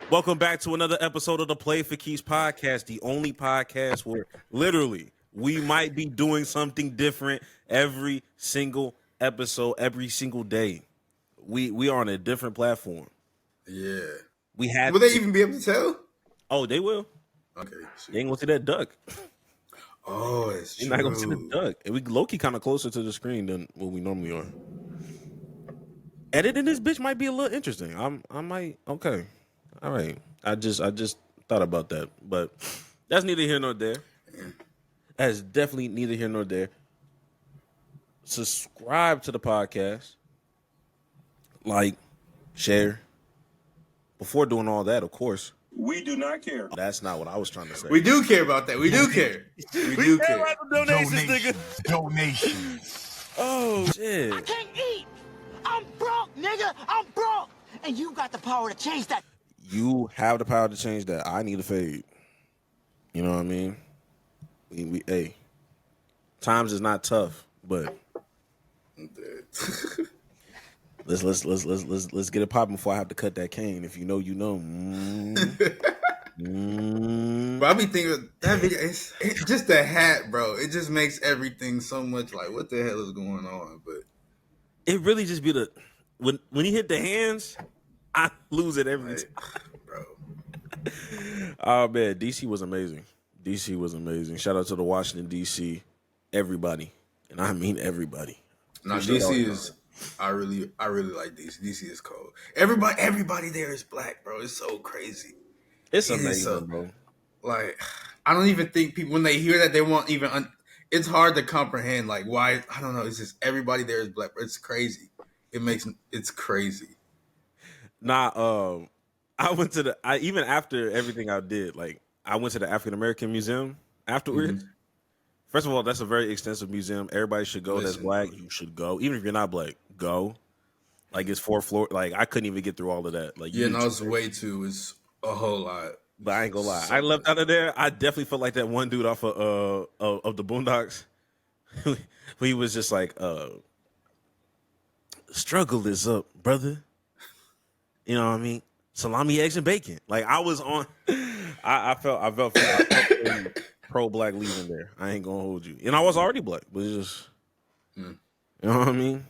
Welcome back to another episode of the Play for Keys podcast, the only podcast where literally we might be doing something different every single episode, every single day. We are on a different platform. Yeah. We had. Will they even be able to tell? Oh, they will. Okay. They ain't gonna see that duck. Oh, it's true. They're not gonna see the duck. And we low-key kind of closer to the screen than what we normally are. Editing this bitch might be a little interesting. I might. Okay. All right. I just thought about that, but that's neither here nor there. That's definitely neither here nor there. Subscribe to the podcast. Like, share. Before doing all that, of course. We do not care. That's not what I was trying to say. We do care about that. We do care. We do care. About the donations, nigga. Donations. Oh, shit. I can't eat. I'm broke, nigga. I'm broke. And you got the power to change that. You have the power to change that. I need a fade. You know what I mean? Hey, times is not tough, but let's get it popping before I have to cut that cane. If you know, you know. But I be thinking that video, it's just the hat, bro. It just makes everything so much like, what the hell is going on? But it really just be the when he hit the hands, I lose it every time. Bro. Oh man, DC was amazing. DC was amazing. Shout out to the Washington DC, everybody, and I mean everybody. No, DC is. I really like DC. DC is cold. Everybody there is black, bro. It's so crazy. It's amazing, bro. Like, I don't even think people when they hear that they won't even. It's hard to comprehend. Like, why? I don't know. It's just everybody there is black. It's crazy. It's crazy. Nah, I went to even after everything I did, like I went to the African American Museum afterwards. Mm-hmm. First of all, that's a very extensive museum. Everybody should go. That's black. You should go. Even if you're not black, go. Like it's 4 floors. Like I couldn't even get through all of that. Like it's way too. It's a whole lot. But I ain't gonna lie. I left out of there. I definitely felt like that one dude off of the Boondocks. He was just like, struggle is up, brother. You know what I mean? Salami, eggs, and bacon. Like I was on. I felt pro-black leaving there. I ain't gonna hold you. And I was already black, but it's just, you know what I mean?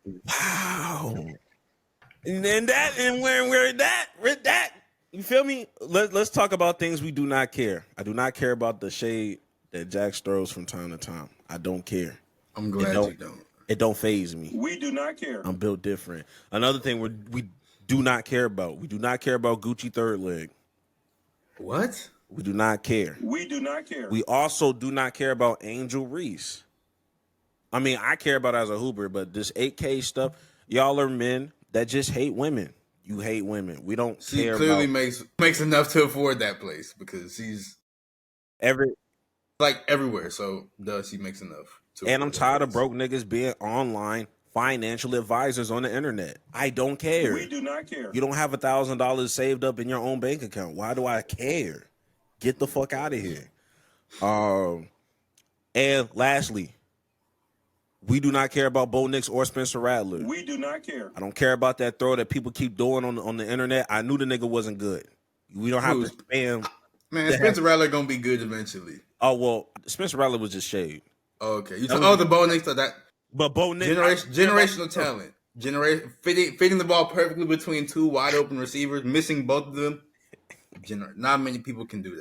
Wow. And we're that. You feel me? Let's talk about things we do not care. I do not care about the shade that Jax throws from time to time. I don't care. I'm glad you don't. It don't faze me. We do not care. I'm built different. Another thing we do not care about. We do not care about Gucci third leg. What? We do not care. We do not care. We also do not care about Angel Reese. I mean, I care about her as a hooper, but this 8K stuff, y'all are men that just hate women. You hate women. We don't care. She clearly makes enough to afford that place because she's everywhere. So she makes enough. And I'm tired of broke niggas being online financial advisors on the internet. I don't care. We do not care. You don't have $1,000 saved up in your own bank account. Why do I care? Get the fuck out of here. And lastly, we do not care about Bo Nix or Spencer Rattler. We do not care. I don't care about that throw that people keep doing on the internet. I knew the nigga wasn't good. We don't have to spam. Man, Spencer Rattler gonna be good eventually. Oh well, Spencer Rattler was just shade. Okay, the Bo Nix that. But Bo Nix, generational talent, fitting the ball perfectly between two wide open receivers, missing both of them. Not many people can do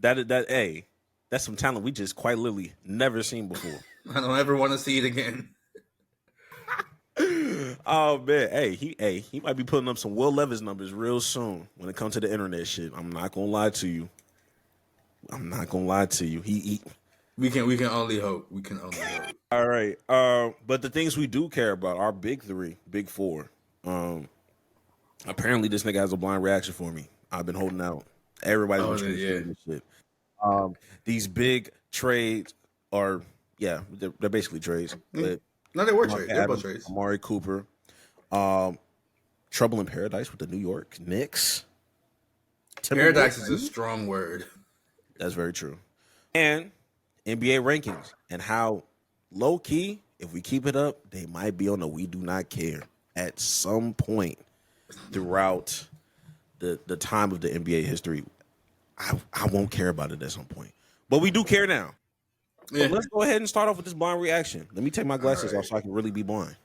that. That's some talent we just quite literally never seen before. I don't ever want to see it again. Oh man, he might be putting up some Will Levis numbers real soon when it comes to the internet shit. I'm not gonna lie to you. He We can only hope. We can only hope. All right. But the things we do care about, our big four. Apparently this nigga has a blind reaction for me. I've been holding out. Everybody's been this shit. These big trades are they're basically trades. But no, they were trades. They're both trades. Amari Cooper. Trouble in Paradise with the New York Knicks. Paradise is a strong word. That's very true. And NBA rankings and how low key, if we keep it up, they might be on the we do not care at some point throughout the time of the NBA history, I won't care about it at some point. But we do care now. Yeah. But let's go ahead and start off with this blind reaction. Let me take my glasses right. off so I can really be blind.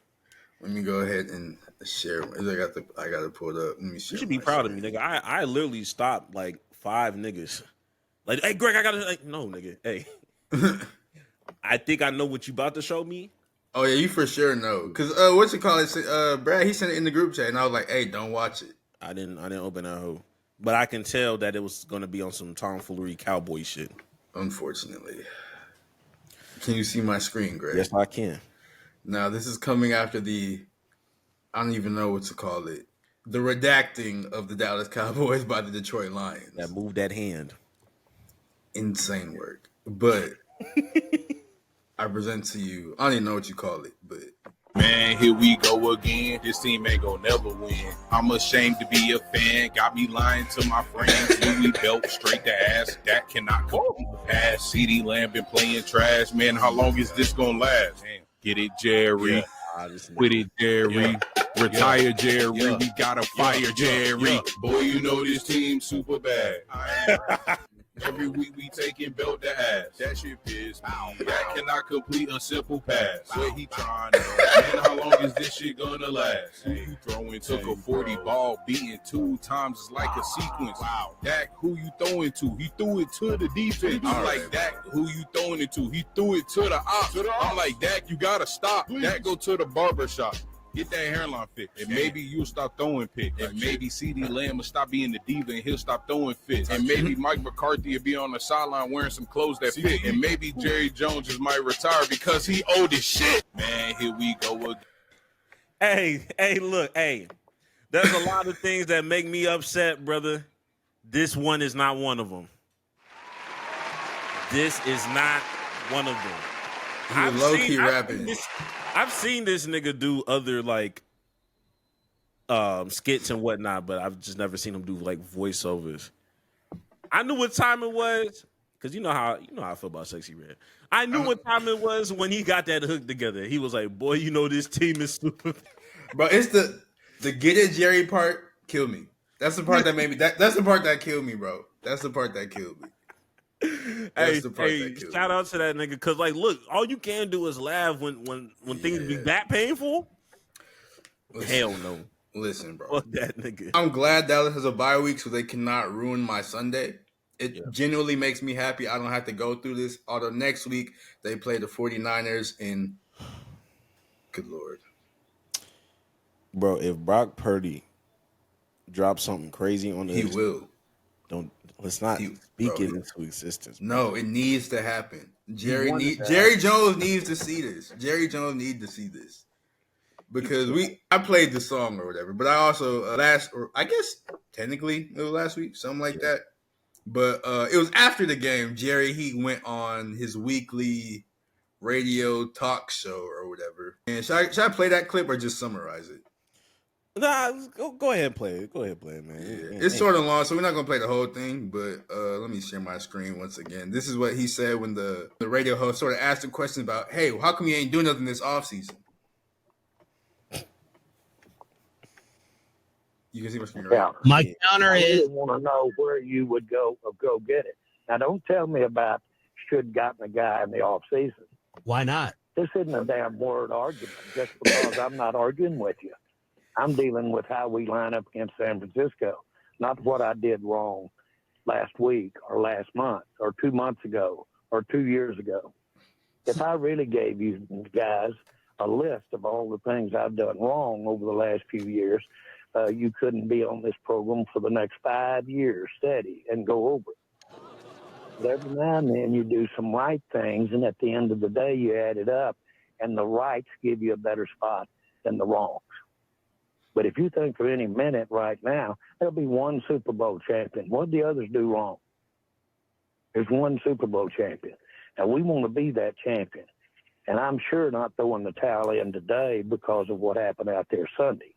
Let me go ahead and share. I got to pull it up. Let me share. You should be proud of me, nigga. I literally stopped like 5 niggas. Like, hey, Greg, I gotta like, no, nigga. Hey, I think I know what you about to show me. Oh yeah, you for sure know. Cause what's it called? Brad, he sent it in the group chat, and I was like, "Hey, don't watch it." I didn't open that hoe, but I can tell that it was gonna be on some tomfoolery cowboy shit. Unfortunately, can you see my screen, Greg? Yes, I can. Now this is coming after I don't even know what to call it. The redacting of the Dallas Cowboys by the Detroit Lions. That moved that hand. Insane work, but I present to you. I don't even know what you call it, but. Man, here we go again. This team ain't gonna never win. I'm ashamed to be a fan. Got me lying to my friends. Louis belt straight to ass. That cannot complete the pass. CD Lamb been playing trash. Man, how long is this gonna last? Damn. Get it, Jerry. Quit it, Jerry. Retire, Jerry. We gotta fire Jerry. Boy, you know this team super bad. Every week we taking belt to ass. That shit piss me. That cannot complete a simple pass. What he trying to? Man, how long is this shit gonna last? Who you throwing? Took a 40 ball, beating 2 times. It's like a sequence. Wow. Dak, who you throwing to? He threw it to the defense. I'm like, Dak, who you throwing it to? He threw it to the ops. I'm like, Dak, you gotta stop. Dak, go to the barber shop. Get that hairline fixed. And maybe you'll stop throwing picks. And maybe CD Lamb will stop being the diva and he'll stop throwing fits. And maybe Mike McCarthy will be on the sideline wearing some clothes that fit. And maybe Jerry Jones just might retire because he old as shit. Man, here we go again. Hey, look, hey. There's a lot of things that make me upset, brother. This one is not one of them. This is not one of them. He low-key rapping. I've seen this nigga do other like skits and whatnot, but I've just never seen him do like voiceovers. I knew what time it was because you know how I feel about Sexy Red. I knew what time it was when he got that hook together. He was like, "Boy, you know this team is stupid." Bro, it's the get it Jerry part killed me. That's the part that made me. That's the part that killed me, bro. That's the part that killed me. Hey, shout out to that nigga because like, look, all you can do is laugh when things be that painful. Hell no. Listen, bro. Fuck that nigga. I'm glad Dallas has a bye week so they cannot ruin my Sunday. It genuinely makes me happy. I don't have to go through this. Although next week they play the 49ers in. Good Lord. Bro, if Brock Purdy drops something crazy on this, he will. Let's not speak it into existence. Bro. No, it needs to happen. Jerry Jones needs to see this. Jerry Jones needs to see this. Because I played the song or whatever, but I also I guess technically it was last week, something like that. But it was after the game. Jerry, he went on his weekly radio talk show or whatever. And should I play that clip or just summarize it? Nah, go ahead and play it. Go ahead and play it, man. Yeah. It's sort of long, so we're not gonna play the whole thing. But let me share my screen once again. This is what he said when the radio host sort of asked him questions about, "Hey, how come you ain't doing nothing this offseason?" You can see my screen right now. My counter is. I want to know where you would go get it. Now, don't tell me about should gotten a guy in the off season. Why not? This isn't a damn word argument. Just because I'm not arguing with you, I'm dealing with how we line up against San Francisco, not what I did wrong last week or last month or 2 months ago or 2 years ago. If I really gave you guys a list of all the things I've done wrong over the last few years, you couldn't be on this program for the next 5 years steady and go over it. But every now and then you do some right things, and at the end of the day, you add it up, and the rights give you a better spot than the wrongs. But if you think for any minute right now, there'll be one Super Bowl champion. What did the others do wrong? There's one Super Bowl champion. Now, we want to be that champion. And I'm sure not throwing the towel in today because of what happened out there Sunday.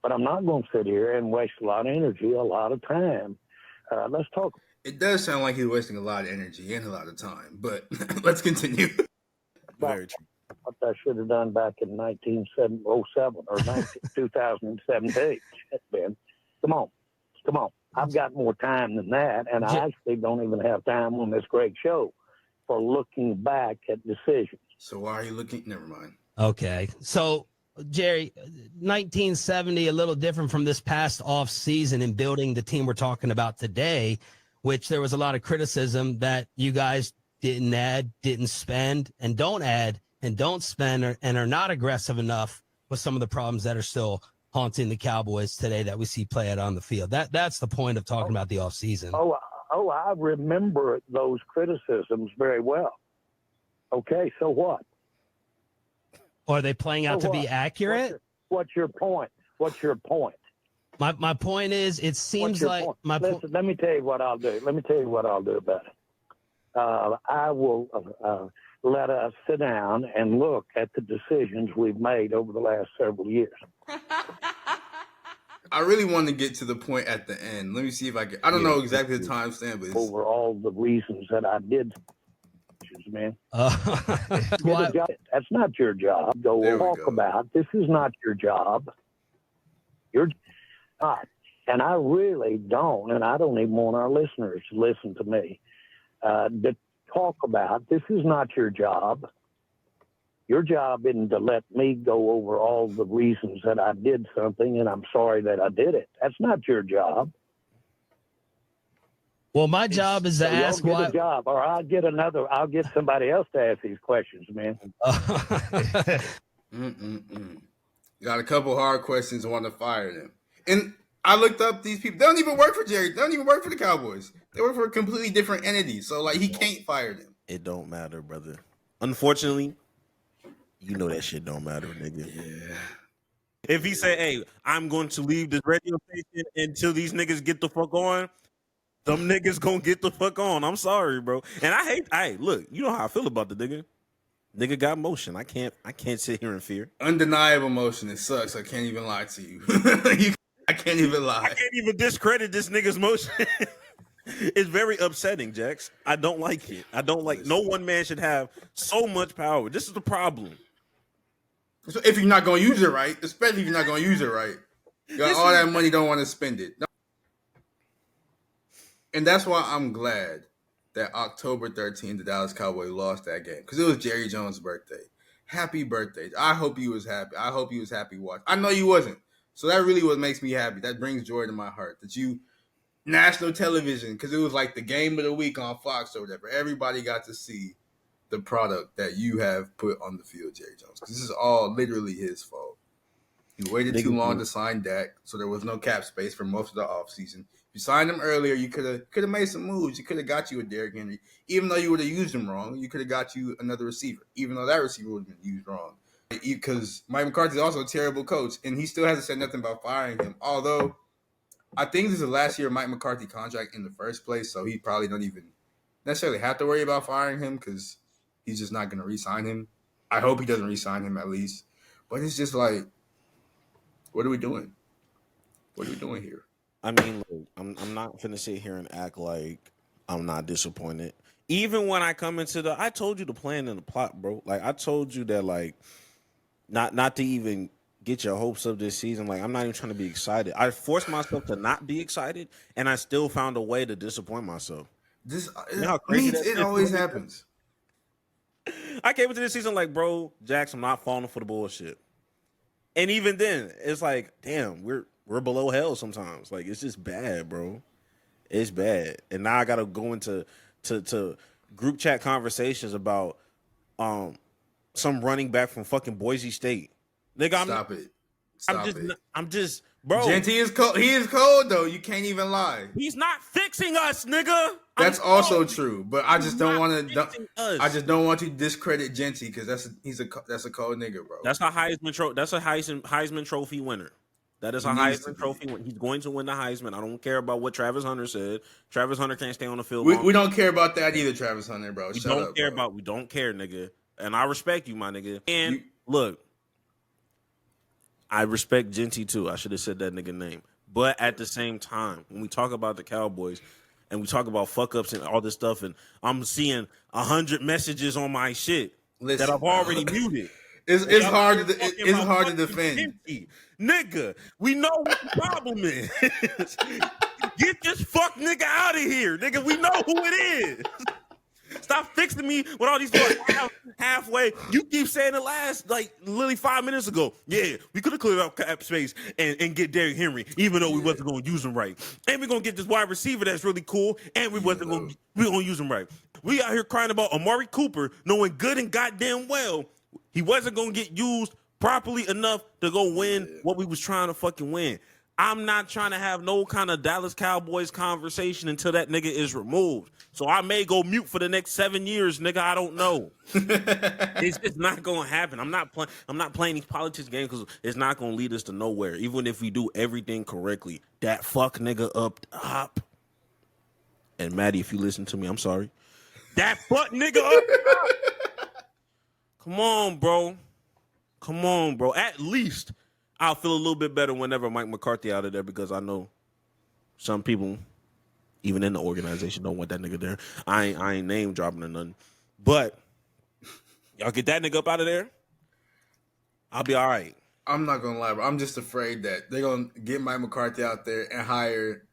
But I'm not going to sit here and waste a lot of energy, a lot of time. Let's talk. It does sound like he's wasting a lot of energy and a lot of time, but let's continue. Very true. What I should have done back in 1907 or 2017. Ben, come on. Come on. I've got more time than that, and I actually don't even have time on this great show for looking back at decisions. So why are you looking? Never mind. Okay. So, Jerry, 1970, a little different from this past off season in building the team we're talking about today, which there was a lot of criticism that you guys didn't add, didn't spend, and don't add and don't spend, and are not aggressive enough with some of the problems that are still haunting the Cowboys today that we see play out on the field. That's the point of talking about the offseason. Oh, I remember those criticisms very well. Okay, so what? Are they playing out to be accurate? What's your point? What's your point? My point is, it seems like Listen, let me tell you what I'll do. Let me tell you what I'll do about it. I will let us sit down and look at the decisions we've made over the last several years. I really want to get to the point at the end. Let me see if I can. I don't know exactly the timestamp, but over all the reasons that I did, man. That's not your job. Talk about. This is not your job. You're not. And I really don't, and I don't even want our listeners to listen to me. To talk about. This is not your job. Your job isn't to let me go over all the reasons that I did something and I'm sorry that I did it. That's not your job. Well, my job is to ask why. Job, or I'll get somebody else to ask these questions, man. Got a couple hard questions. I want to fire them. And I looked up these people. They don't even work for Jerry. They don't even work for the Cowboys. They work for a completely different entity. So, like, he can't fire them. It don't matter, brother. Unfortunately, you know that shit don't matter, nigga. Yeah. If he say, hey, I'm going to leave this radio station until these niggas get the fuck on, them niggas gonna get the fuck on. I'm sorry, bro. And look, you know how I feel about the nigga. Nigga got motion. I can't sit here in fear. Undeniable motion. It sucks. I can't even lie to you. I can't even lie. I can't even discredit this nigga's motion. It's very upsetting, Jax. I don't like it. No one man should have so much power. This is the problem. So if you're not going to use it right, especially if you're not going to use it right, you got all that money, don't want to spend it. And that's why I'm glad that October 13th, the Dallas Cowboys lost that game, because it was Jerry Jones' birthday. Happy birthday. I hope he was happy. I hope he was happy watching. I know you wasn't. So that really what makes me happy. That brings joy to my heart. That you, national television, because it was like the game of the week on Fox or whatever. Everybody got to see the product that you have put on the field, Jerry Jones. Because this is all literally his fault. You waited too long to sign Dak, so there was no cap space for most of the offseason. If you signed him earlier, you could have made some moves. You could have got you a Derrick Henry. Even though you would have used him wrong, you could have got you another receiver, even though that receiver would have been used wrong. Because Mike McCarthy is also a terrible coach, and he still hasn't said nothing about firing him. Although, I think this is the last year of Mike McCarthy contract in the first place, so he probably don't even necessarily have to worry about firing him because he's just not going to re-sign him. I hope he doesn't re-sign him at least. But it's just like, what are we doing? What are we doing here? I mean, look, I'm not finna sit here and act like I'm not disappointed. Even when I come into I told you the plan and the plot, bro. Like, I told you that, like, not to even get your hopes up this season. Like, I'm not even trying to be excited. I forced myself to not be excited, and I still found a way to disappoint myself. You know how crazy it always happens. I came into this season like, bro, Jax, I'm not falling for the bullshit. And even then, it's like, damn, we're below hell sometimes. Like, it's just bad, bro. It's bad. And now I gotta go into to group chat conversations about some running back from fucking Boise State. Nigga, Stop it. I'm just, bro. Jontay is cold. He is cold though. You can't even lie. He's not fixing us, nigga. That's also true. But I just don't want to. I just don't want to discredit Jontay because that's a cold nigga, bro. That's a Heisman Trophy winner. That is a Heisman Trophy winner. He's going to win the Heisman. I don't care about what Travis Hunter said. Travis Hunter can't stay on the field. We don't care about that either, Travis Hunter, bro. We don't care, nigga. And I respect you, my nigga. And look, I respect Jontay too. I should have said that nigga name. But at the same time, when we talk about the Cowboys and we talk about fuck ups and all this stuff, and I'm seeing 100 messages on my shit that I've already muted. It's hard to defend. Nigga, we know what the problem is. here, nigga. We know who it is. Stop fixing me with all these halfway. You keep saying it last, like, literally 5 minutes ago. Yeah, we could have cleared out cap space and get Derrick Henry, even though we wasn't going to use him right. And we're going to get this wide receiver that's really cool, and we wasn't going to use him right. We out here crying about Amari Cooper, knowing good and goddamn well he wasn't going to get used properly enough to go win what we was trying to fucking win. I'm not trying to have no kind of Dallas Cowboys conversation until that nigga is removed. So I may go mute for the next 7 years, nigga. I don't know. It's not gonna happen. I'm not playing these politics games because it's not gonna lead us to nowhere. Even if we do everything correctly, that fuck nigga up top. And Maddie, if you listen to me, I'm sorry. That fuck nigga up top. Come on, bro. Come on, bro. At least I'll feel a little bit better whenever Mike McCarthy out of there because I know some people, even in the organization, don't want that nigga there. I ain't name dropping or nothing. But y'all get that nigga up out of there, I'll be all right. I'm not going to lie, bro. I'm just afraid that they're going to get Mike McCarthy out there and hire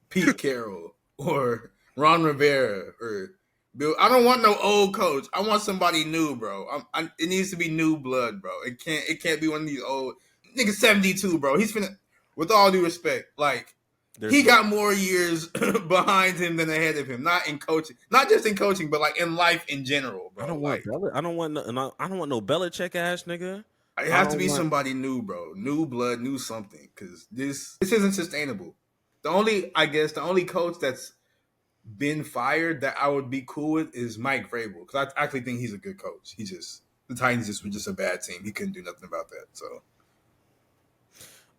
Pete Carroll or Ron Rivera or Bill. I don't want no old coach. I want somebody new, bro. It needs to be new blood, bro. It can't be one of these old nigga 72, bro. He's finna, with all due respect, like he got more years behind him than ahead of him. Not in coaching, not just in coaching, but like in life in general, bro. I don't want no Belichick ass nigga. It has to be somebody new, bro. New blood, new something, because this isn't sustainable. The only coach that's been fired that I would be cool with is Mike Vrabel, because I actually think he's a good coach. The Titans were just a bad team. He couldn't do nothing about that. So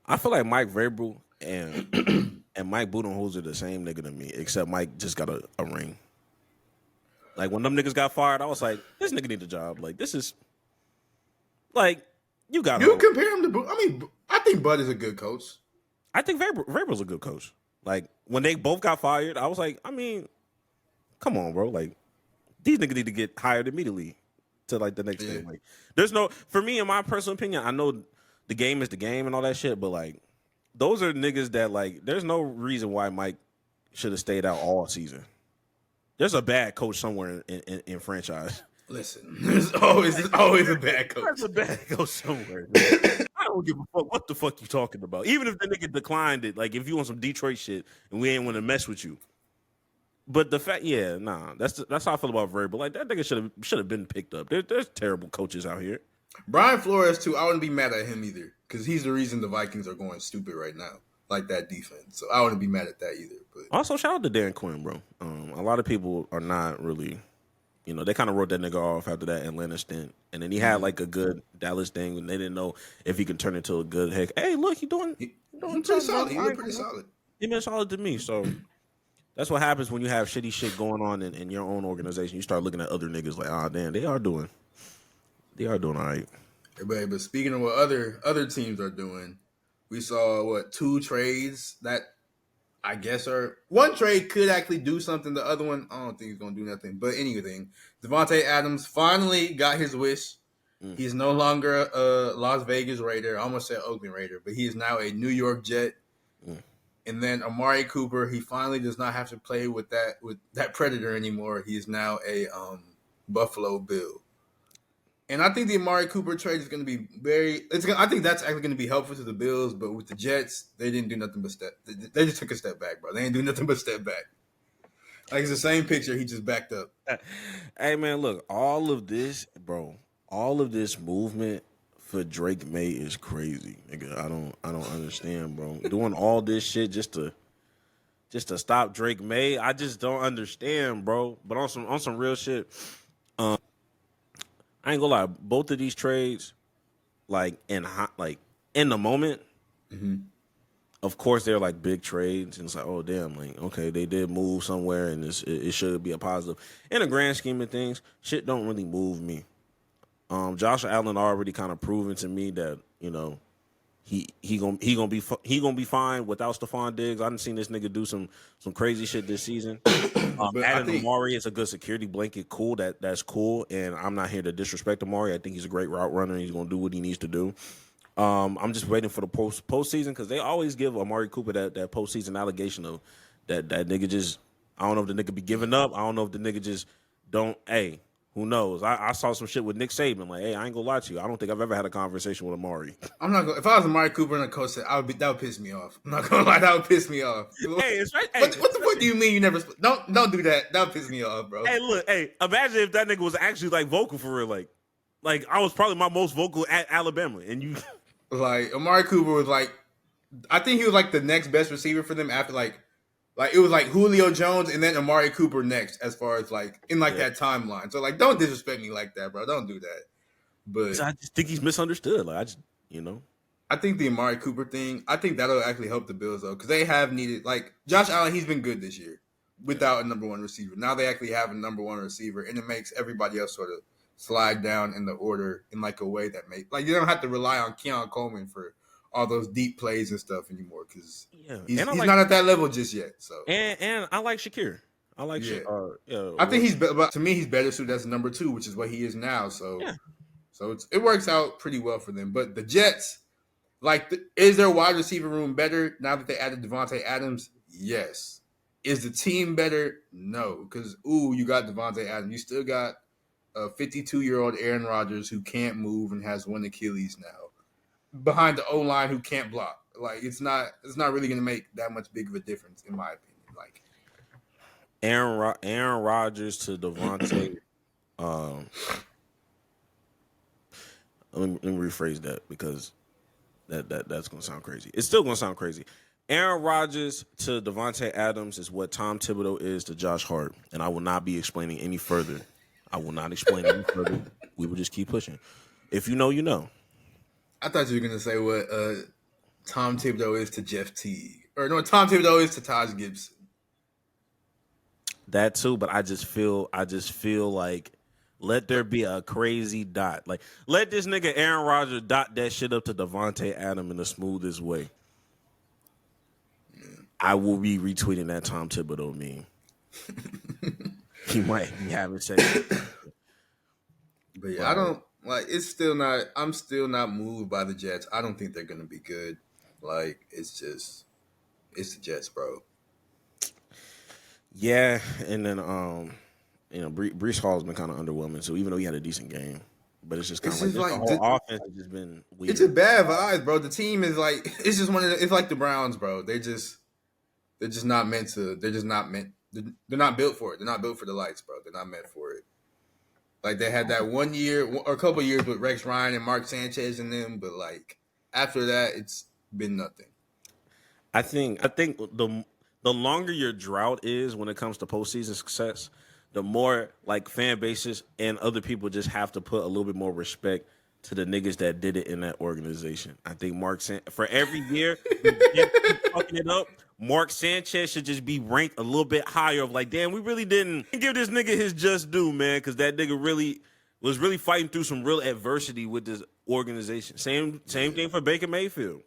I feel like Mike Vrabel and Mike Budenholzer are the same nigga to me, except Mike just got a ring. Like when them niggas got fired, I was like, this nigga need a job. Like this is like you compare him to Bud. I mean, I think Bud is a good coach. I think Vrabel's a good coach. Like when they both got fired, I was like, I mean, come on, bro. Like these niggas need to get hired immediately to like the next game. Like there's no, for me, in my personal opinion, I know the game is the game and all that shit, but like those are niggas that like there's no reason why Mike should have stayed out all season. There's a bad coach somewhere in franchise. Listen, there's always a bad coach. There's a bad coach somewhere. I don't give a fuck what the fuck you talking about. Even if the nigga declined it, like if you want some Detroit shit and we ain't want to mess with you. But the fact, that's how I feel about Vrabel. Like that nigga should have been picked up. There's terrible coaches out here. Brian Flores too. I wouldn't be mad at him either because he's the reason the Vikings are going stupid right now, like that defense. So I wouldn't be mad at that either. But also, shout out to Dan Quinn, bro. A lot of people are not really. You know, they kind of wrote that nigga off after that Atlanta stint. And then he had like a good Dallas thing and they didn't know if he could turn into a good heck. Hey, look, he doing pretty solid. He looked pretty solid. He been solid to me. So that's what happens when you have shitty shit going on in your own organization. You start looking at other niggas like, oh damn, they are doing all right. But speaking of what other teams are doing, we saw 2 trades that I guess one trade could actually do something. The other one, I don't think he's gonna do nothing. But anything, Devontae Adams finally got his wish. He's no longer a Las Vegas Raider. I almost said Oakland Raider, but he is now a New York Jet. And then Amari Cooper, he finally does not have to play with that Predator anymore. He is now a Buffalo Bill. And I think the Amari Cooper trade is going to be I think that's actually going to be helpful to the Bills. But with the Jets, they didn't do nothing but they just took a step back, bro. They didn't do nothing but step back. Like it's the same picture. He just backed up. Hey man, look, all of this movement for Drake May is crazy, nigga. I don't understand, bro. Doing all this shit just to stop Drake May, I just don't understand, bro. But on some real shit, I ain't gonna lie. Both of these trades, like in the moment, of course they're like big trades, and it's like, oh damn, like okay, they did move somewhere, and it should be a positive. In the grand scheme of things, shit don't really move me. Josh Allen already kind of proven to me that he gonna be fine without Stephon Diggs. I done seen this nigga do some crazy shit this season. Adding Amari is a good security blanket. Cool, that's cool. And I'm not here to disrespect Amari. I think he's a great route runner. He's gonna do what he needs to do. I'm just waiting for the postseason because they always give Amari Cooper that postseason allegation of that nigga just I don't know if the nigga be giving up. I don't know if the nigga just don't. Hey, who knows? I saw some shit with Nick Saban. Like, hey, I ain't gonna lie to you. I don't think I've ever had a conversation with Amari. I'm not gonna. If I was Amari Cooper and a coach, that would piss me off. I'm not gonna lie, that would piss me off. Hey, it's right. What the fuck do you mean you never? Don't do that. That would piss me off, bro. Hey, look. Hey, imagine if that nigga was actually like vocal for real. Like I was probably my most vocal at Alabama, and you. Like Amari Cooper was like, I think he was like the next best receiver for them after like it was like Julio Jones and then Amari Cooper next as far as like in like that timeline. So like, don't disrespect me like that, bro. Don't do that. But I just think he's misunderstood. Like I just, I think the Amari Cooper thing, I think that'll actually help the Bills though, because they have needed like Josh Allen. He's been good this year without a number one receiver. Now they actually have a number one receiver, and it makes everybody else sort of slide down in the order in like a way that makes like you don't have to rely on Keon Coleman for all those deep plays and stuff anymore because he's not at that level just yet. So and I like Shakir. I like I think to me he's better suited as number two, which is what he is now. So it works out pretty well for them. But the Jets, like, is their wide receiver room better now that they added Devontae Adams? Yes. Is the team better? No, because you got Devontae Adams. You still got a 52-year-old Aaron Rodgers who can't move and has one Achilles now, behind the O-line who can't block. Like it's not really going to make that much big of a difference in my opinion. Like Aaron Rodgers to Devontae. Let me rephrase that because that's going to sound crazy. It's still going to sound crazy. Aaron Rodgers to Devontae Adams is what Tom Thibodeau is to Josh Hart, and I will not be explaining any further. I will not explain any further. We will just keep pushing. If you know, you know. I thought you were gonna say what Tom Thibodeau is to Jeff Teague, or no, Tom Thibodeau is to Taj Gibson. That too, but I just feel like let there be a crazy dot. Like let this nigga Aaron Rodgers dot that shit up to Devontae Adams in the smoothest way. I will be retweeting that Tom Thibodeau meme. He might be having sex. But yeah, I don't like. It's still not. I'm still not moved by the Jets. I don't think they're gonna be good. Like it's the Jets, bro. Yeah, and then Breece Hall has been kind of underwhelming. So even though he had a decent game, but it's just kind of like the whole offense has just been weird. It's just bad vibes, bro. The team is like it's just it's like the Browns, bro. They're just not meant to. They're just not meant. They're not built for it. They're not built for the lights, bro. They're not meant for it. Like they had that 1 year or a couple of years with Rex Ryan and Mark Sanchez and them, but like after that, it's been nothing. I think the longer your drought is when it comes to postseason success, the more like fan bases and other people just have to put a little bit more respect to the niggas that did it in that organization. I think for every year fucking it up, Mark Sanchez should just be ranked a little bit higher of like, damn, we really didn't give this nigga his just due, man, because that nigga really was fighting through some real adversity with this organization. Same thing for Baker Mayfield.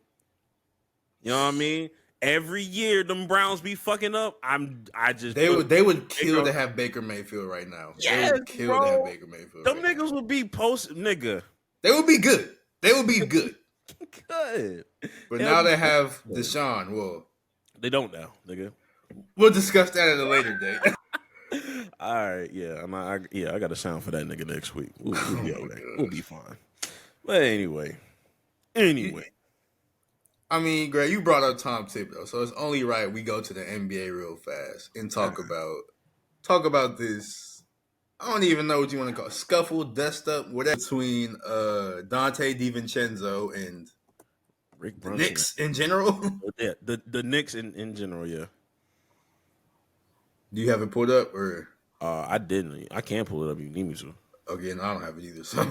You know what I mean? Every year them Browns be fucking up. They would kill to have Baker Mayfield right now. Yes, they would kill bro. to have Baker Mayfield. Them niggas would be nigga. They would be good. They would be good. Good. But now they have Deshaun. Well, they don't now, nigga. We'll discuss that at a later date. All right, yeah. I got a sound for that nigga next week. We'll be okay. We'll be fine. But anyway. I mean, Greg, you brought up Tom Thibodeau, so it's only right we go to the NBA real fast and talk about this. I don't even know what you want to call it. Scuffle, dust up, whatever between Donte DiVincenzo and Rick the Knicks in general. Yeah, the Knicks in general, yeah. Do you have it pulled up or? I didn't. I can't pull it up. You need me to. Okay, no, I don't have it either. So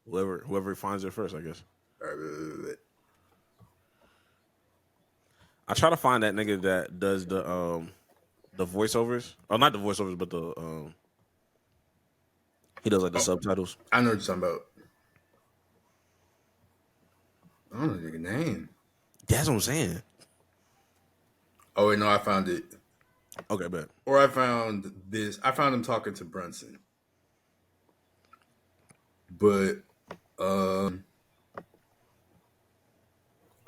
whoever finds it first, I guess. All right. I try to find that nigga that does the voiceovers. Oh, not the voiceovers, but the he does like the subtitles. I know what you're talking about. I don't know the nigga name. That's what I'm saying. Oh wait, no, I found it. Okay, bet. Or I found this. I found him talking to Brunson. But I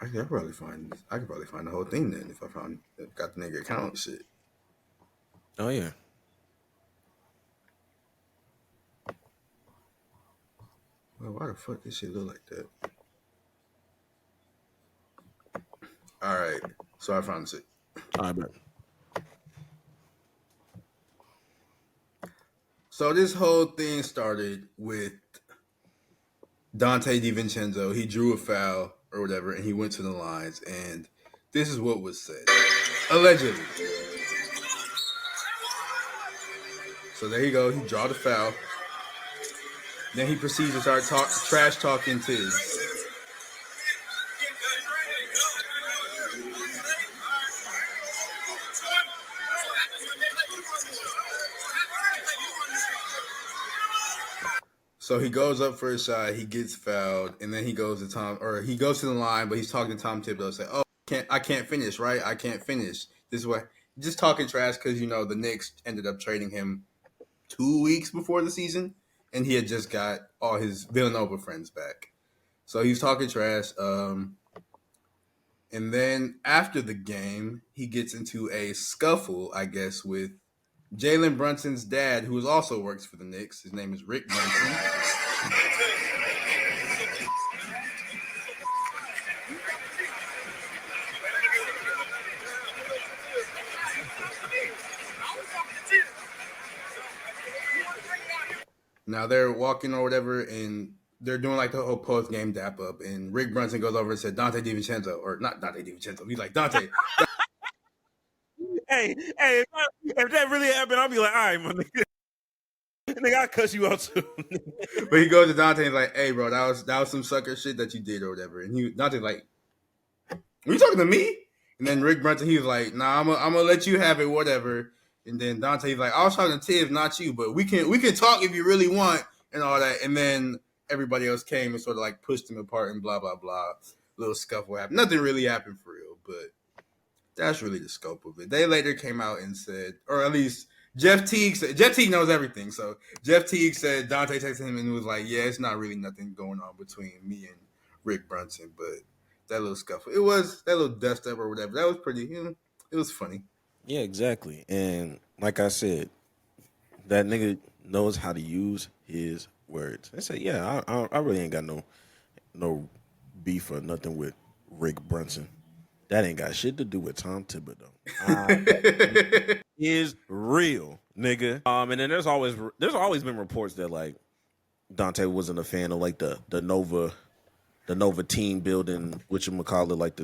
could probably find the whole thing then if I got the nigga account shit. Oh yeah. Well, why the fuck this shit look like that? All right, so I found it. All right, bro. So this whole thing started with Donte DiVincenzo. He drew a foul or whatever, and he went to the lines, and this is what was said. Allegedly. So there you go. He draw the foul. Then he proceeds to start trash talking Tiz. So he goes up for a shot, he gets fouled, and then he goes to the line, but he's talking to Tom Thibodeau, say, "Oh, I can't finish, right? I can't finish." This is what just talking trash because the Knicks ended up trading him 2 weeks before the season, and he had just got all his Villanova friends back. So he was talking trash. And then after the game, he gets into a scuffle, I guess, with Jalen Brunson's dad, who also works for the Knicks. His name is Rick Brunson. Now they're walking or whatever, and they're doing like the whole post-game dap up, and Rick Brunson goes over and said, "Donte DiVincenzo," or not Donte DiVincenzo. He's like, "Donte." Hey, if that really happened, I'll be like, all right, my nigga. Nigga, I'll cuss you out too. But he goes to Donte and he's like, "Hey, bro, that was some sucker shit that you did or whatever." And Donte's like, "Are you talking to me?" And then Rick Brunson, he was like, "Nah, I'm gonna let you have it, whatever." And then Donte's like, "I was talking to Tibbs, not you, but we can talk if you really want," and all that. And then everybody else came and sort of like pushed him apart and blah blah blah. Little scuffle happened. Nothing really happened for real, but that's really the scope of it. They later came out and said, or at least Jeff Teague knows everything. So Jeff Teague said Donte texted him and was like, "Yeah, it's not really nothing going on between me and Rick Brunson, but that little scuffle, it was that little dust up or whatever. That was pretty, it was funny." Yeah, exactly. And like I said, that nigga knows how to use his words. I said, yeah, I really ain't got no beef or nothing with Rick Brunson. That ain't got shit to do with Tom Thibodeau. Is real, nigga. And then there's always been reports that like Donte wasn't a fan of like the Nova team building, whatchamacallit, like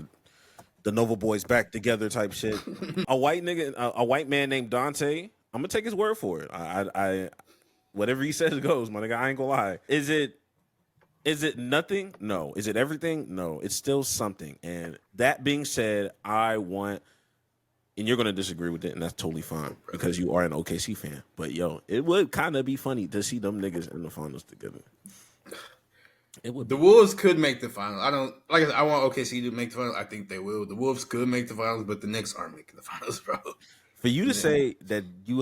the Nova boys back together type shit. A white man named Donte, I'm gonna take his word for it. I whatever he says goes, my nigga. I ain't gonna lie. Is it nothing? No. Is it everything? No. It's still something. And that being said, and you're gonna disagree with it, and that's totally fine because you are an OKC fan. But yo, it would kind of be funny to see them niggas in the finals together. It would. The Wolves could make the finals. I want OKC to make the finals. I think they will. The Wolves could make the finals, but the Knicks aren't making the finals, bro. For you to say that the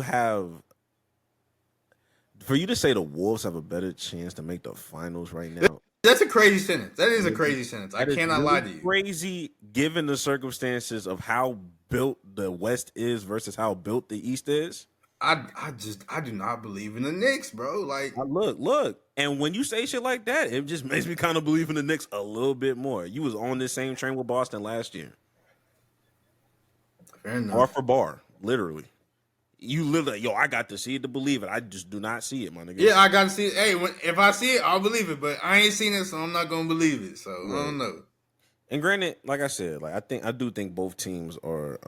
Wolves have a better chance to make the finals right now. That's a crazy sentence. That is a crazy sentence. I cannot lie to you. Crazy given the circumstances of how built the West is versus how built the East is. I do not believe in the Knicks, bro. Like, look, and when you say shit like that, it just makes me kind of believe in the Knicks a little bit more. You was on this same train with Boston last year, fair enough. bar for bar, literally. You literally, I got to see it to believe it. I just do not see it, my nigga. Yeah, I got to see it. Hey, if I see it, I'll believe it. But I ain't seen it, so I'm not gonna believe it. So right. I don't know. And granted, like I said, like I do think both teams are.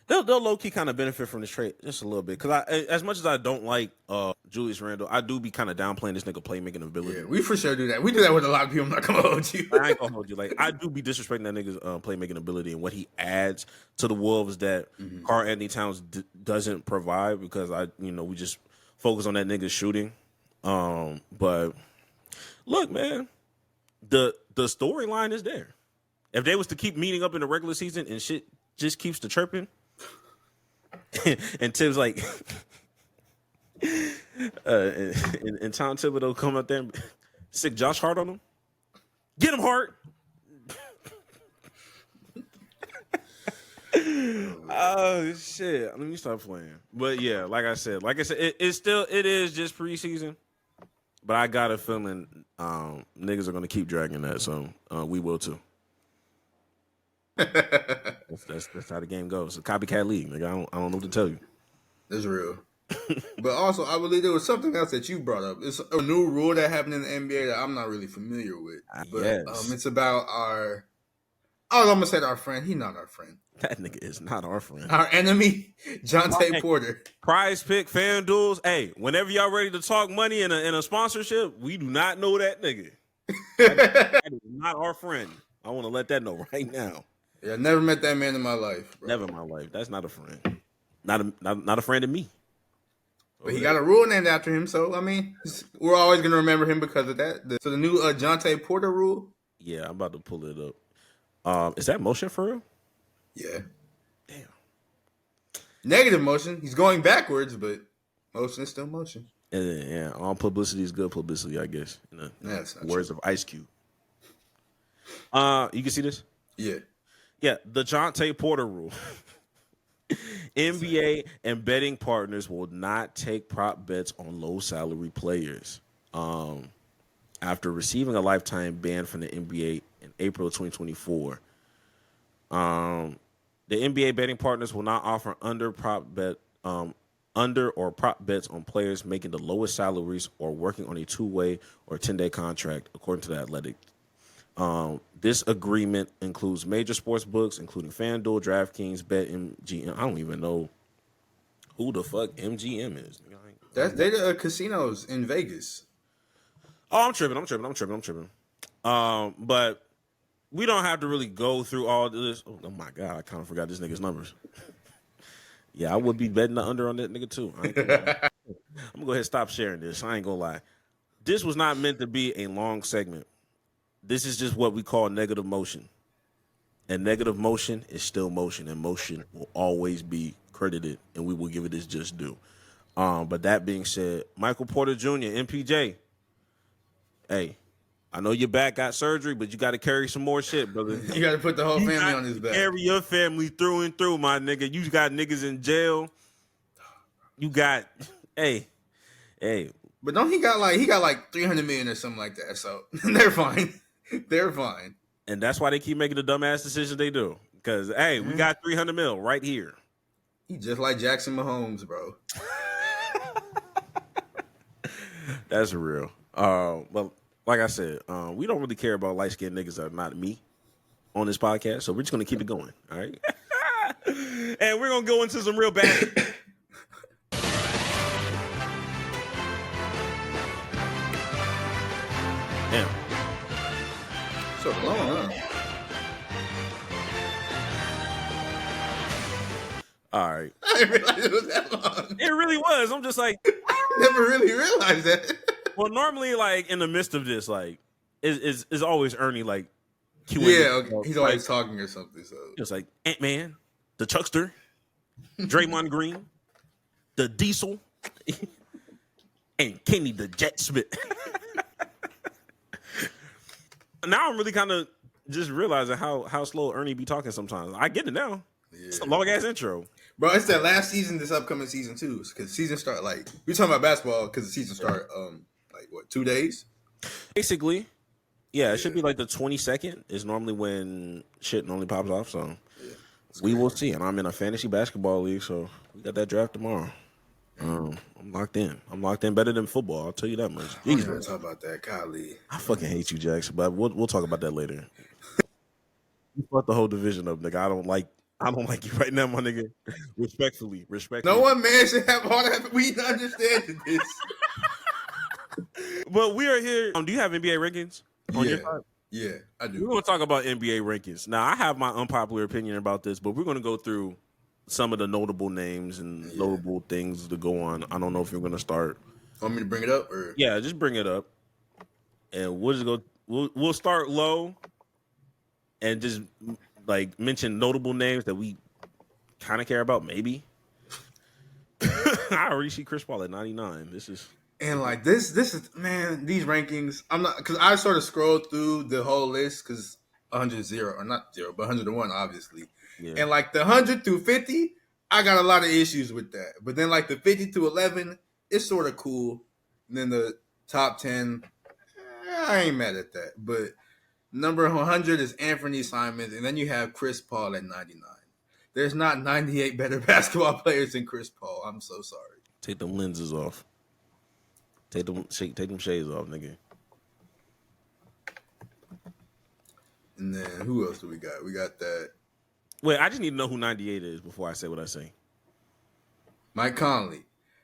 They'll low key kind of benefit from this trade just a little bit because as much as I don't like Julius Randle, I do be kind of downplaying this nigga playmaking ability. Yeah, we for sure do that. We do that with a lot of people. I'm not gonna hold you. I ain't gonna hold you. Like I do be disrespecting that nigga's playmaking ability and what he adds to the Wolves that Karl Anthony Towns doesn't provide because we just focus on that nigga's shooting. But look, man, the storyline is there. If they was to keep meeting up in the regular season and shit just keeps the chirping. And Tibbs like, and Tom Thibodeau come out there and stick Josh Hart on him. Get him, Hart. Oh shit! Let me stop playing. But yeah, like I said, it is just preseason. But I got a feeling niggas are gonna keep dragging that, so we will too. That's how the game goes. It's a copycat league. Like, I don't know what to tell you. That's real. But also, I believe there was something else that you brought up. It's a new rule that happened in the NBA that I'm not really familiar with. But Yes. it's about our. I'm gonna say our friend. He's not our friend. That nigga is not our friend. Our enemy, Jontay Porter. Prize Pick, FanDuels. Hey, whenever y'all ready to talk money in a sponsorship, we do not know that nigga. That is not our friend. I want to let that know right now. Yeah, I never met that man in my life. Bro. Never in my life. That's not a friend. Not a friend of me. But he got a rule named after him, so I mean, we're always gonna remember him because of that. So the new Jontay Porter rule. Yeah, I'm about to pull it up. Is that motion for real? Yeah. Damn. Negative motion. He's going backwards, but motion is still motion. Yeah, all publicity is good publicity, I guess. That's not words of Ice Cube. You can see this? Yeah. Yeah, the Jontay Porter rule. NBA and betting partners will not take prop bets on low salary players. After receiving a lifetime ban from the NBA in April 2024, the NBA betting partners will not offer under or prop bets on players making the lowest salaries or working on a 2-way or 10-day contract, according to the Athletic. This agreement includes major sports books, including FanDuel, DraftKings, BetMGM. I don't even know who the fuck MGM is. They're the casinos in Vegas. Oh, I'm tripping. But we don't have to really go through all this. Oh my God, I kind of forgot this nigga's numbers. Yeah, I would be betting the under on that nigga too. I'm gonna go ahead and stop sharing this. I ain't gonna lie. This was not meant to be a long segment. This is just what we call negative motion. And negative motion is still motion, and motion will always be credited, and we will give it its just due. But that being said, Michael Porter Jr., MPJ, hey, I know your back got surgery, but you got to carry some more shit, brother. You got to put the whole family on his back. Carry your family through and through, my nigga. You got niggas in jail. You got, hey. But don't he got like 300 million or something like that? So they're fine. They're fine. And that's why they keep making the dumbass decisions they do. Because, hey, we got 300 mil right here. He just like Jackson Mahomes, bro. That's real. Well, like I said, we don't really care about light-skinned niggas that are not me on this podcast. So we're just going to keep it going. All right. And we're going to go into some real bad. Damn. So long, huh? All right. I didn't realize it was that long. It really was. I'm just like, I never really realized that. well, normally, like, in the midst of this, like, is always Ernie, like, QA. Yeah, okay. He's always talking or something. So it's like Ant-Man, the Chuckster, Draymond Green, the Diesel, and Kenny the Jet Smith. Now I'm really kind of just realizing how slow Ernie be talking sometimes. I get it now. Yeah. It's a long ass intro, bro. It's that last season, this upcoming season too, because season start like we talking about basketball because the season start like what 2 days, basically. Yeah, it should be like the 22nd is normally when shit normally pops off. So we will see. And I'm in a fantasy basketball league, so we got that draft tomorrow. I'm locked in. I'm locked in better than football. I'll tell you that much. I'm not gonna talk about that, Kylie. I fucking hate you, Jackson. But we'll talk about that later. You fucked the whole division up, nigga. I don't like you right now, my nigga. Respectfully. No one man should have all that. We understand this. But we are here. Do you have NBA rankings on your side? Yeah, I do. We're going to talk about NBA rankings. Now, I have my unpopular opinion about this, but we're going to go through some of the notable names and notable things to go on. I don't know if you're going to start. Want me to bring it up? Or? Yeah, just bring it up. And we'll just go. We'll start low and just like mention notable names that we kind of care about, maybe. I already see Chris Paul at 99. This is. And like this is, man, these rankings, I'm not, because I sort of scrolled through the whole list because 100 0 or not 0, but 101 obviously. Yeah. And like the 100 through 50, I got a lot of issues with that. But then like the 50 to 11, it's sort of cool. And then the top 10, I ain't mad at that. But number 100 is Anthony Simons, and then you have Chris Paul at 99. There's not 98 better basketball players than Chris Paul. I'm so sorry. Take them lenses off. Take them shades off, nigga. And then who else do we got? We got that Wait, I just need to know who 98 is before I say what I say. Mike Conley.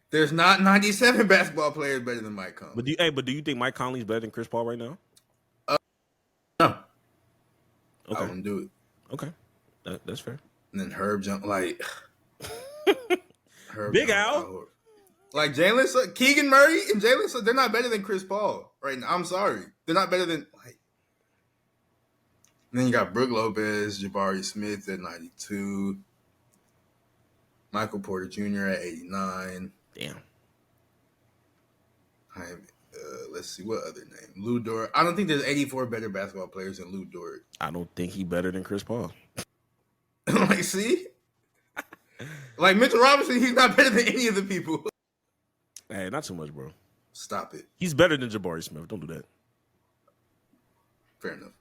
There's not 97 basketball players better than Mike Conley. But do you think Mike Conley's better than Chris Paul right now? No. Okay. I wouldn't do it. Okay. That's fair. And then Herb Jones, like Herb Big Jones, Al. like Jalen, Keegan Murray and Jalen, they're not better than Chris Paul right now. I'm sorry, they're not better than like. And then you got Brook Lopez, Jabari Smith at 92, Michael Porter Jr. at 89. Damn. Let's see what other name. Lou Dort. I don't think there's 84 better basketball players than Lou Dort. I don't think he better than Chris Paul. Like, see? Like Mitchell Robinson, he's not better than any of the people. Hey, not too much, bro. Stop it. He's better than Jabari Smith. Don't do that. Fair enough.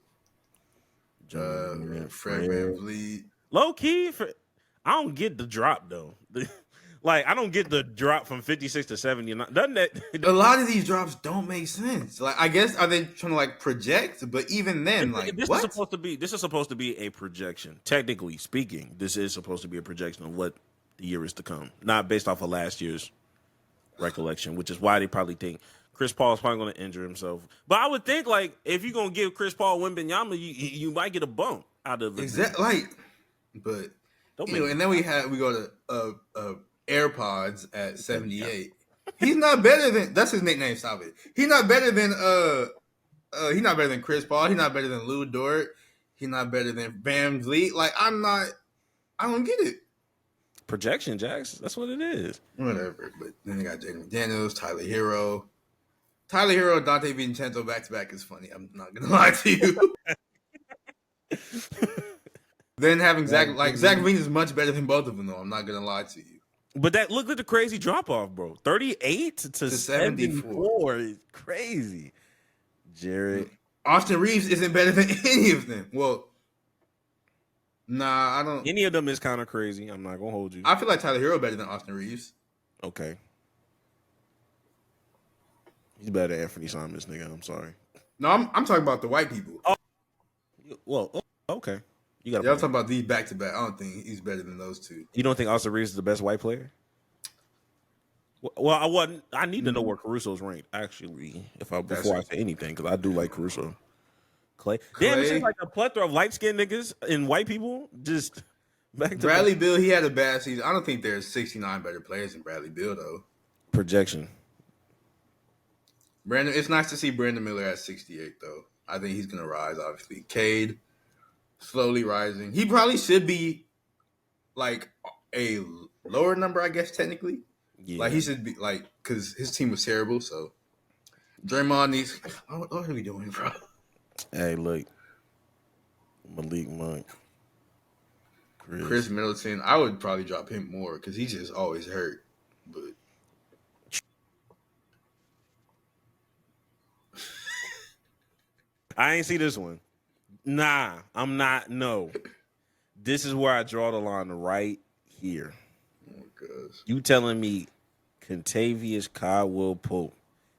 Fred Fred VanVleet. Low key, I don't get the drop though. Like I don't get the drop from 56 to 70. Doesn't that? A lot of these drops don't make sense. Like I guess are they trying to like project? But even then, like this what? is supposed to be a projection. Technically speaking, this is supposed to be a projection of what the year is to come, not based off of last year's recollection, which is why they probably think Chris Paul is probably going to injure himself. But I would think like if you're going to give Chris Paul Wembanyama, you might get a bump out of it. Exactly. Like, but and then we go to AirPods at 78. He's not better than that's his nickname. Stop it. He's not better than Chris Paul. He's not better than Lou Dort. He's not better than Van Vliet. Like I don't get it. Projection, Jax. That's what it is. Whatever. But then they got Jaden McDaniels, Tyler Hero. Tyler Hero, Donte Vincenzo back to back is funny. I'm not gonna lie to you. Then having Zach Levine is much better than both of them, though. I'm not gonna lie to you. But look at the crazy drop off, bro. 38 to 74 is crazy. Jared. Austin Reeves isn't better than any of them. Well, nah, I don't. Any of them is kind of crazy. I'm not gonna hold you. I feel like Tyler Hero better than Austin Reeves. Okay. He's better than Anthony Simons, nigga. I'm sorry. No, I'm talking about the white people. Oh, well, okay. I'm talking about these back to back. I don't think he's better than those two. You don't think Austin Reeves is the best white player? Well, I need to know where Caruso's ranked actually. Before I say anything, because I do like Caruso. Clay. Damn, it's just like a plethora of light skinned niggas and white people. Just back to Bradley Beal. He had a bad season. I don't think there's 69 better players than Bradley Beal though. Projection. It's nice to see Brandon Miller at 68 though. I think he's gonna rise. Obviously, Cade slowly rising. He probably should be like a lower number, I guess technically. Yeah. Like he should be like because his team was terrible. So Draymond needs. What are we doing, bro? Hey, look, Malik Monk, Chris Middleton. I would probably drop him more because he's just always hurt. But I ain't see this one. Nah, I'm not. No, this is where I draw the line right here. Oh, gosh. You telling me Contavious Caldwell Pope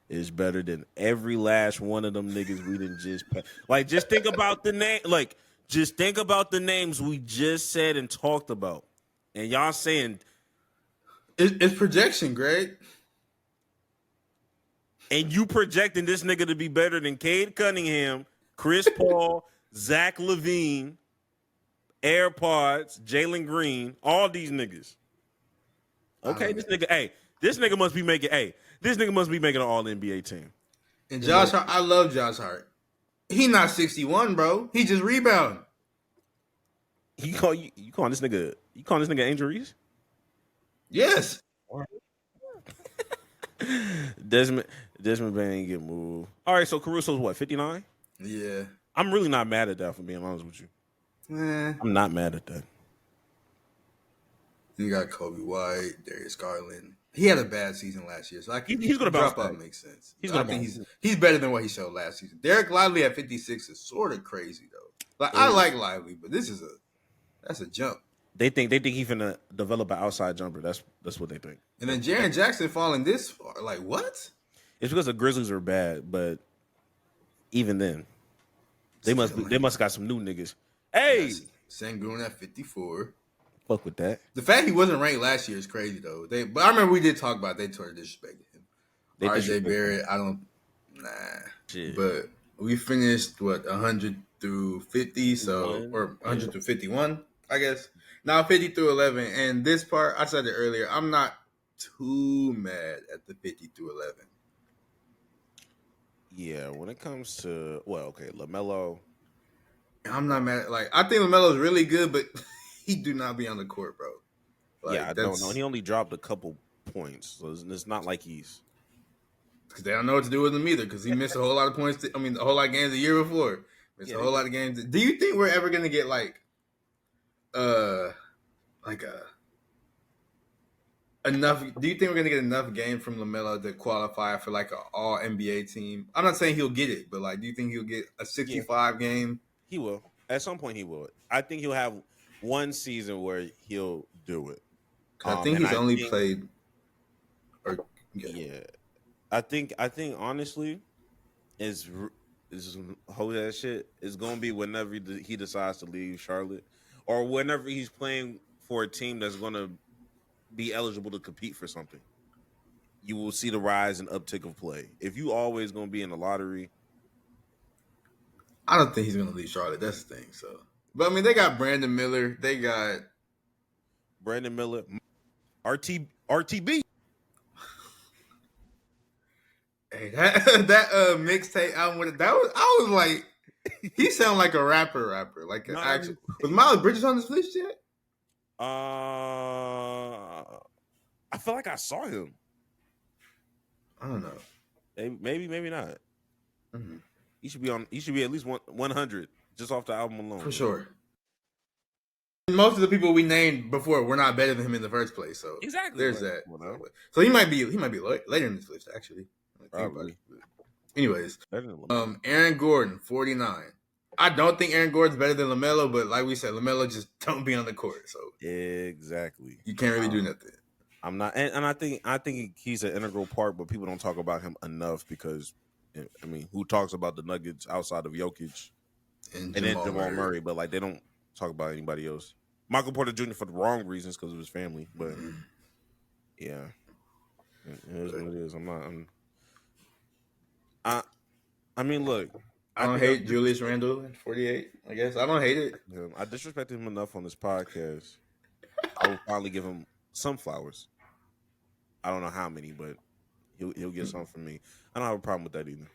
is better than every last one of them niggas we didn't just pay? Like, just think about the name. Like, just think about the names we just said and talked about, and y'all saying it's projection, Greg. And you projecting this nigga to be better than Cade Cunningham, Chris Paul, Zach LaVine, AirPods, Jalen Green, all these niggas. Okay, this nigga must be making an all NBA team. And Josh Hart, I love Josh Hart. He not 61, bro. He just rebound. You calling this nigga Angel Reese? Yes. Desmond Bain ain't get moved. All right, so Caruso's what, 59? Yeah. I'm really not mad at that, for being honest with you. I'm not mad at that. You got Kobe White, Darius Garland. He had a bad season last year, so He's gonna bounce drop up back. makes sense. I think he's better than what he showed last season. Derek Lively at 56 is sort of crazy though. Like I like Lively, but that's a jump. They think he's gonna develop an outside jumper. That's what they think. And then Jaren Jackson falling this far, like what? It's because the Grizzlies are bad, but even then, they must got some new niggas. Hey, Sengun at 54. Fuck with that. The fact he wasn't ranked last year is crazy though. But I remember we did talk about they sort of disrespected him. RJ Barrett, I don't Shit. But we finished 100 through 50, or 100 through 51, I guess. Now 50 through 11, and this part I said it earlier. I'm not too mad at the 50 through 11. Yeah, when it comes to LaMelo, I'm not mad. Like I think LaMelo's really good, but he do not be on the court, bro. Like, I don't know. He only dropped a couple points, so it's not like he's because they don't know what to do with him either. Because he missed a whole lot of points. A whole lot of games the year before. Missed a whole lot of games. Do you think we're ever gonna get enough? Do you think we're gonna get enough games from LaMelo to qualify for like an All NBA team? I'm not saying he'll get it, but like, do you think he'll get a 65 game? He will. At some point, he will. I think he'll have one season where he'll do it. I think he's only played. I think honestly, is hold that shit. It's gonna be whenever he decides to leave Charlotte, or whenever he's playing for a team that's gonna be eligible to compete for something. You will see the rise and uptick of play. If you always gonna be in the lottery, I don't think he's gonna leave Charlotte. That's the thing. So, but I mean, they got Brandon Miller. They got Brandon Miller, RTB. Hey, that mixtape album with that was I was like, he sound like a rapper, like an actual. Was Miles Bridges on this list yet? I feel like I saw him. I don't know. Maybe not. Mm-hmm. He should be at least 100 just off the album alone. For sure. Most of the people we named before were not better than him in the first place. So exactly, there's that. So he might be later in this list actually. Probably. Anyways, Aaron Gordon, 49. I don't think Aaron Gordon's better than LaMelo, but like we said, LaMelo just don't be on the court. So exactly, you can't really do nothing. I'm not, and I think he's an integral part, but people don't talk about him enough because, I mean, who talks about the Nuggets outside of Jokic and then Jamal Murray? But like they don't talk about anybody else. Michael Porter Jr. for the wrong reasons because of his family, but yeah, it is what it is. I mean, look. I don't hate Julius Randle at 48, I guess. I don't hate it. Yeah, I disrespected him enough on this podcast. I will finally give him some flowers. I don't know how many, but he'll get some from me. I don't have a problem with that either.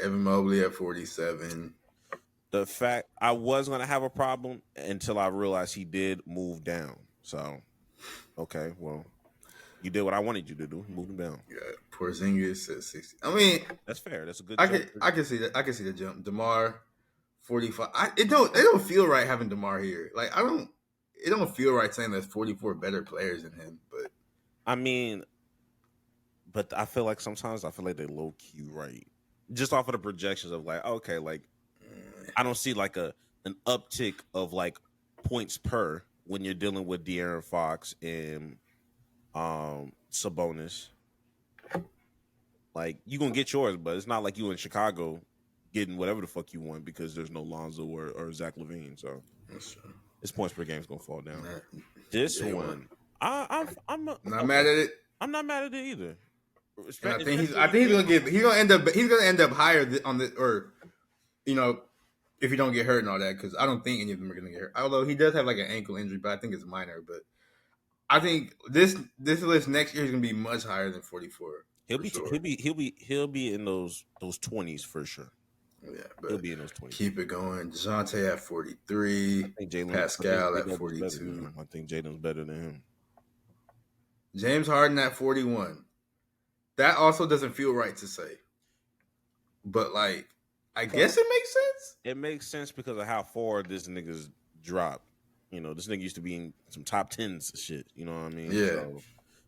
Evan Mobley at 47. The fact I was going to have a problem until I realized he did move down. So, okay, well, you did what I wanted you to do. Move him down. Yeah, Porzingis at 60. I mean, that's fair. That's a good. I can see that. I can see the jump. DeMar, 45. It don't feel right having DeMar here. Like it don't feel right saying there's 44 better players than him. But I mean, but I feel like sometimes they low key right, just off of the projections of like, okay, like I don't see like an uptick of like points per when you're dealing with De'Aaron Fox and Sabonis. Like you gonna get yours, but it's not like you in Chicago getting whatever the fuck you want because there's no Lonzo or Zach LaVine. So his points per game is gonna fall down. This one, I'm not mad at it. I'm not mad at it either. I think he's gonna end up higher on the, or if you don't get hurt and all that, because I don't think any of them are gonna get hurt. Although he does have like an ankle injury, but I think it's minor. But I think this list next year is gonna be much higher than 44. He'll be in those 20s for sure. Yeah, but he'll be in those 20s. Keep it going. Jontay at 43. Pascal at 42. I think Jaden's better than him. James Harden at 41. That also doesn't feel right to say. But like, I guess it makes sense. It makes sense because of how far this nigga's dropped. You know, this nigga used to be in some top 10s and shit. You know what I mean? Yeah. So,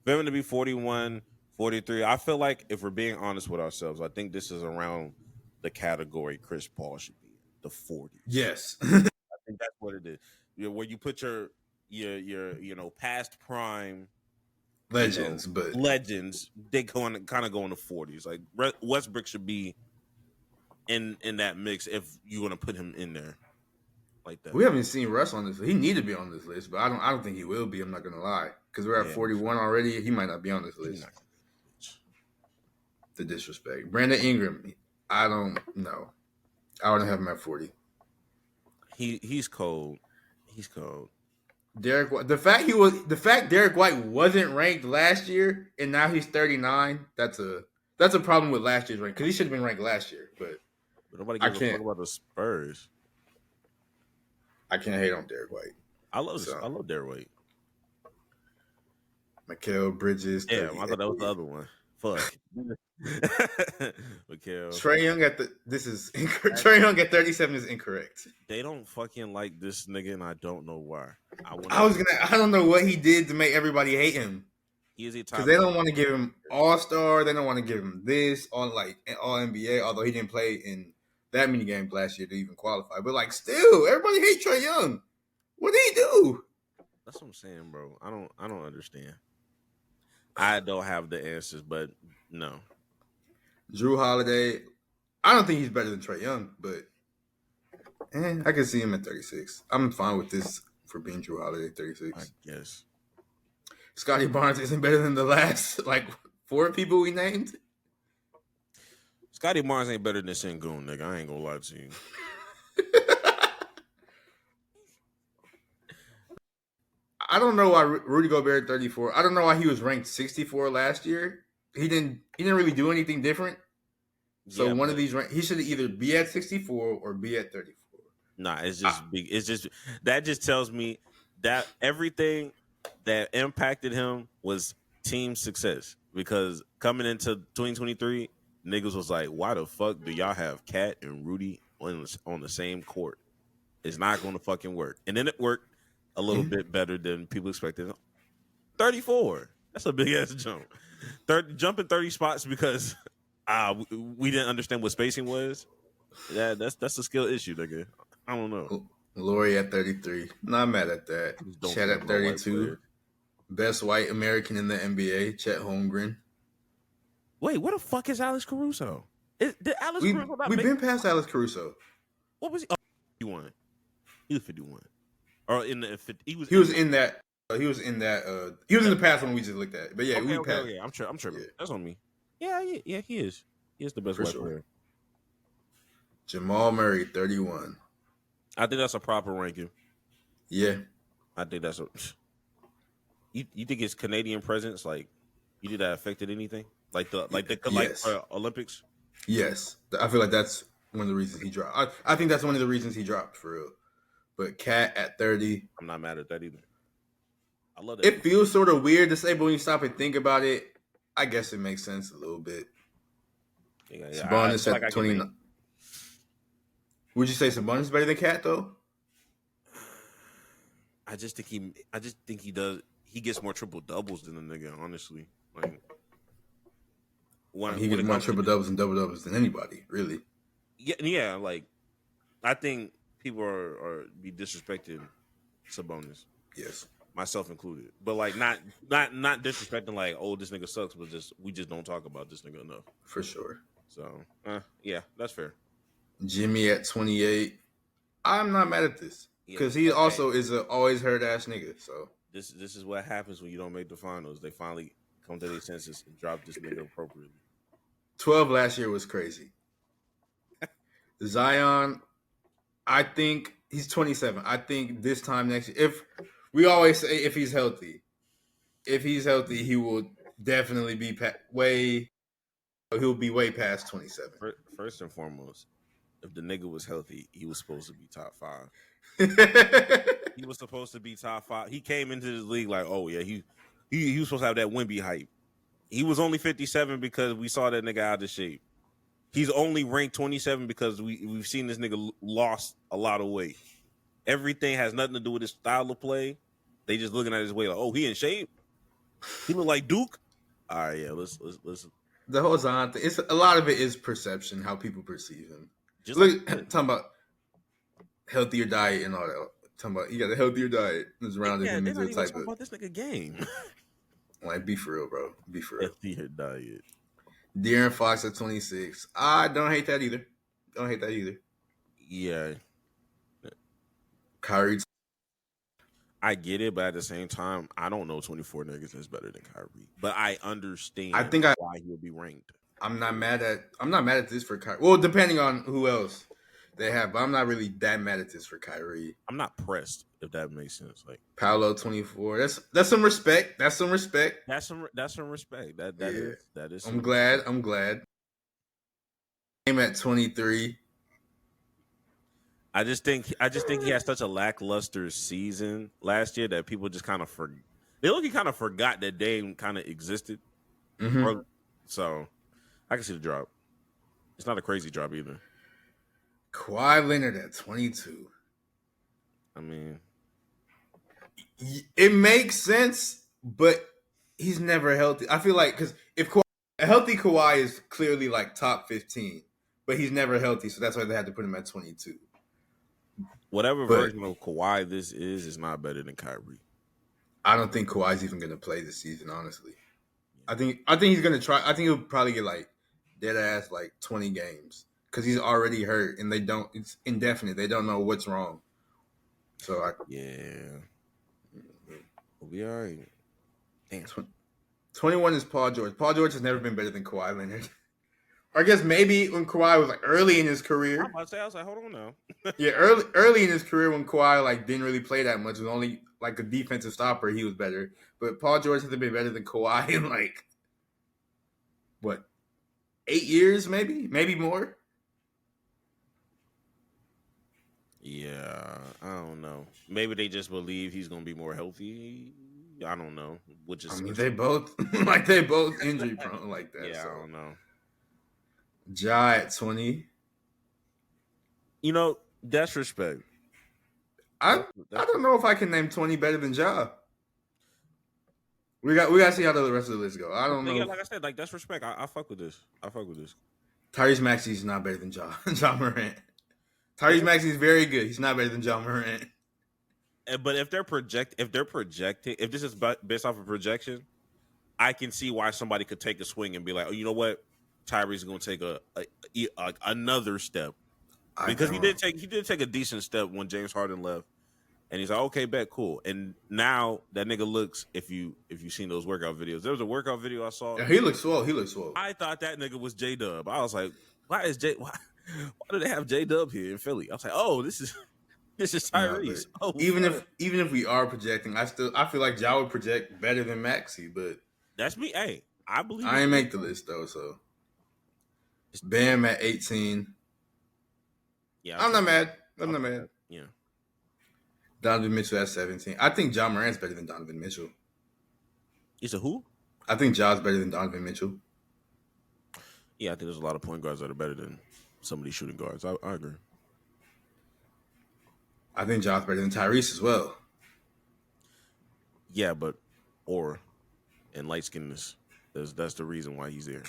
for him to be 41, 43, I feel like if we're being honest with ourselves, I think this is around the category Chris Paul should be in, the 40s. Yes. I think that's what it is. Where you put your past prime legends, but legends, they kind of go in the 40s. Like Westbrook should be in that mix if you want to put him in there like that. We haven't seen Russ on this. He need to be on this list, but I don't think he will be. I'm not gonna lie, because we're at 41 already. He might not be on this list. The disrespect, Brandon Ingram. I don't know. I wouldn't have him at 40. He's cold. He's cold. Derek White. The fact Derek White wasn't ranked last year and now he's 39. That's a problem with last year's rank because he should have been ranked last year. But nobody gives a fuck about the Spurs. I can't hate on Derek White. I love Derek White. Mikal Bridges. Yeah, I thought that was the other one. Fuck. Mikal. Trae Young Trae Young at 37 is incorrect. They don't fucking like this nigga, and I don't know why. I don't know what he did to make everybody hate him. Because they don't want to give him All-Star. They don't want to give him this on All NBA. Although he didn't play in that many games last year to even qualify. But still, everybody hates Trae Young. What did he do? That's what I'm saying, bro. I don't understand. I don't have the answers, but no. Drew Holiday, I don't think he's better than Trae Young, but I can see him at 36. I'm fine with this for being Drew Holiday, 36. I guess. Scotty Barnes isn't better than the last 4 people we named. Scotty Barnes ain't better than Sengun, nigga. I ain't gonna lie to you. I don't know why Rudy Gobert 34. I don't know why he was ranked 64 last year. He didn't really do anything different. So one of these he should either be at 64 or be at 34. Nah, it's just big. It's just that just tells me that everything that impacted him was team success. Because coming into 2023, niggas was like, "Why the fuck do y'all have Cat and Rudy on the same court? It's not going to fucking work." And then it worked a little bit better than people expected. 34. That's a big ass jump. Jumping 30 spots because we didn't understand what spacing was. Yeah, that's a skill issue, nigga. I don't know. Laurie at 33. Not mad at that. Chet at 32. Best white American in the NBA, Chet Holmgren. Wait, what the fuck is Alex Caruso? Did Alex Caruso not We've been past Alex Caruso. What was he? 51. He was 51. Or in the he was in that. He was in the past one we just looked at. But yeah, we passed. Okay. I'm tripping. Yeah. That's on me. Yeah, he is. He is the best white player. Jamal Murray, 31. I think that's a proper ranking. Yeah. I think that's a. You think his Canadian presence, you think that affected anything? Olympics? Yes. I feel like that's one of the reasons he dropped. I think that's one of the reasons he dropped for real. But Cat at 30. I'm not mad at that either. I love that. It feels sort of weird to say, but when you stop and think about it, I guess it makes sense a little bit. Yeah, Sabonis at 29. Would you say Sabonis is better than Cat though? I just think he does. He gets more triple doubles than the nigga. Honestly, he gets more triple doubles and double doubles than anybody, really. Yeah. I think people are be disrespecting Sabonis. Yes, myself included. But not disrespecting oh, this nigga sucks, but we just don't talk about this nigga enough. For sure. So yeah, that's fair. Jimmy at 28. I'm not mad at this because he also is a always hurt ass nigga. So this is what happens when you don't make the finals. They finally come to their senses and drop this nigga appropriately. 12 last year was crazy. Zion, I think he's 27. I think this time next year, if we always say if he's healthy, he will definitely be he'll be way past 27. First and foremost, if the nigga was healthy, he was supposed to be top 5. He was supposed to be top 5. He came into this league oh yeah, he was supposed to have that Wemby hype. He was only 57 because we saw that nigga out of shape. He's only ranked 27 because we've seen this nigga lost a lot of weight. Everything has nothing to do with his style of play. They just looking at his weight like, oh, he in shape. He look like Duke. All right, yeah, let's. The whole Zion thing. It's a lot of it is perception, how people perceive him. Just Look, talking about healthier diet and all that. Talking about he got a healthier diet that's around him into the type of about this nigga game. like be for real, bro. Be for real. Healthier diet. De'Aaron Fox at 26. I don't hate that either. Don't hate that either. Yeah, Kyrie. I get it, but at the same time, I don't know 24 niggas that's better than Kyrie. But I understand why he would be ranked. I'm not mad at this for Kyrie. Well, depending on who else they have, but I'm not really that mad at this for Kyrie. I'm not pressed, if that makes sense. Like Paolo 24. That's some respect. That's some respect. That's some respect. That is. I'm glad. Game at 23. I just think he had such a lackluster season last year that people just kind of forgot that Dame kind of existed. Mm-hmm. So I can see the drop. It's not a crazy drop either. Kawhi Leonard at 22. I mean, it makes sense, but he's never healthy. I feel like because if a healthy Kawhi is clearly like top 15, but he's never healthy, so that's why they had to put him at 22. Whatever version of Kawhi this is not better than Kyrie. I don't think Kawhi's even going to play this season, honestly. I think he's going to try. I think he'll probably get like dead ass like 20 games because he's already hurt and it's indefinite. They don't know what's wrong. So we'll be all right. Damn. 21 is Paul George. Paul George has never been better than Kawhi Leonard. I guess maybe when Kawhi was like early in his career. I'm about to say, I was like, hold on now. Yeah, early in his career when Kawhi like didn't really play that much, it was only like a defensive stopper, he was better. But Paul George hasn't been better than Kawhi in like what, 8 years, maybe more. Yeah, I don't know. Maybe they just believe he's gonna be more healthy. I don't know. They both injury prone like that. Yeah, so. I don't know. Ja at 20. You know, that's respect. I don't know if I can name 20 better than Ja. We got to see how the rest of the list go. I don't know. Yeah, like I said, like that's respect. I fuck with this. Tyrese Maxey is not better than Ja Morant. Tyrese Maxey is very good. He's not better than Ja Morant. But if they're projecting, if this is based off of projection, I can see why somebody could take a swing and be like, oh, you know what, Tyrese is going to take another step because he did take a decent step when James Harden left, and he's like, okay, bet, cool. And now that nigga looks, if you've seen those workout videos, there was a workout video I saw. Yeah, he looks swole. I thought that nigga was J-Dub. I was like, why do they have J-Dub here in Philly? I was like, oh, this is Tyrese. Even if we are projecting, I feel like Ja would project better than Maxey, but that's me. Hey, I believe I ain't make the list though, so Bam at 18. Yeah, I'm not mad. Yeah. Donovan Mitchell at 17. I think Ja Morant's better than Donovan Mitchell. You said who? I think Ja's better than Donovan Mitchell. Yeah, I think there's a lot of point guards that are better than some of these shooting guards. I agree. I think Ja's better than Tyrese as well. Yeah, but and light skinness. That's the reason why he's there.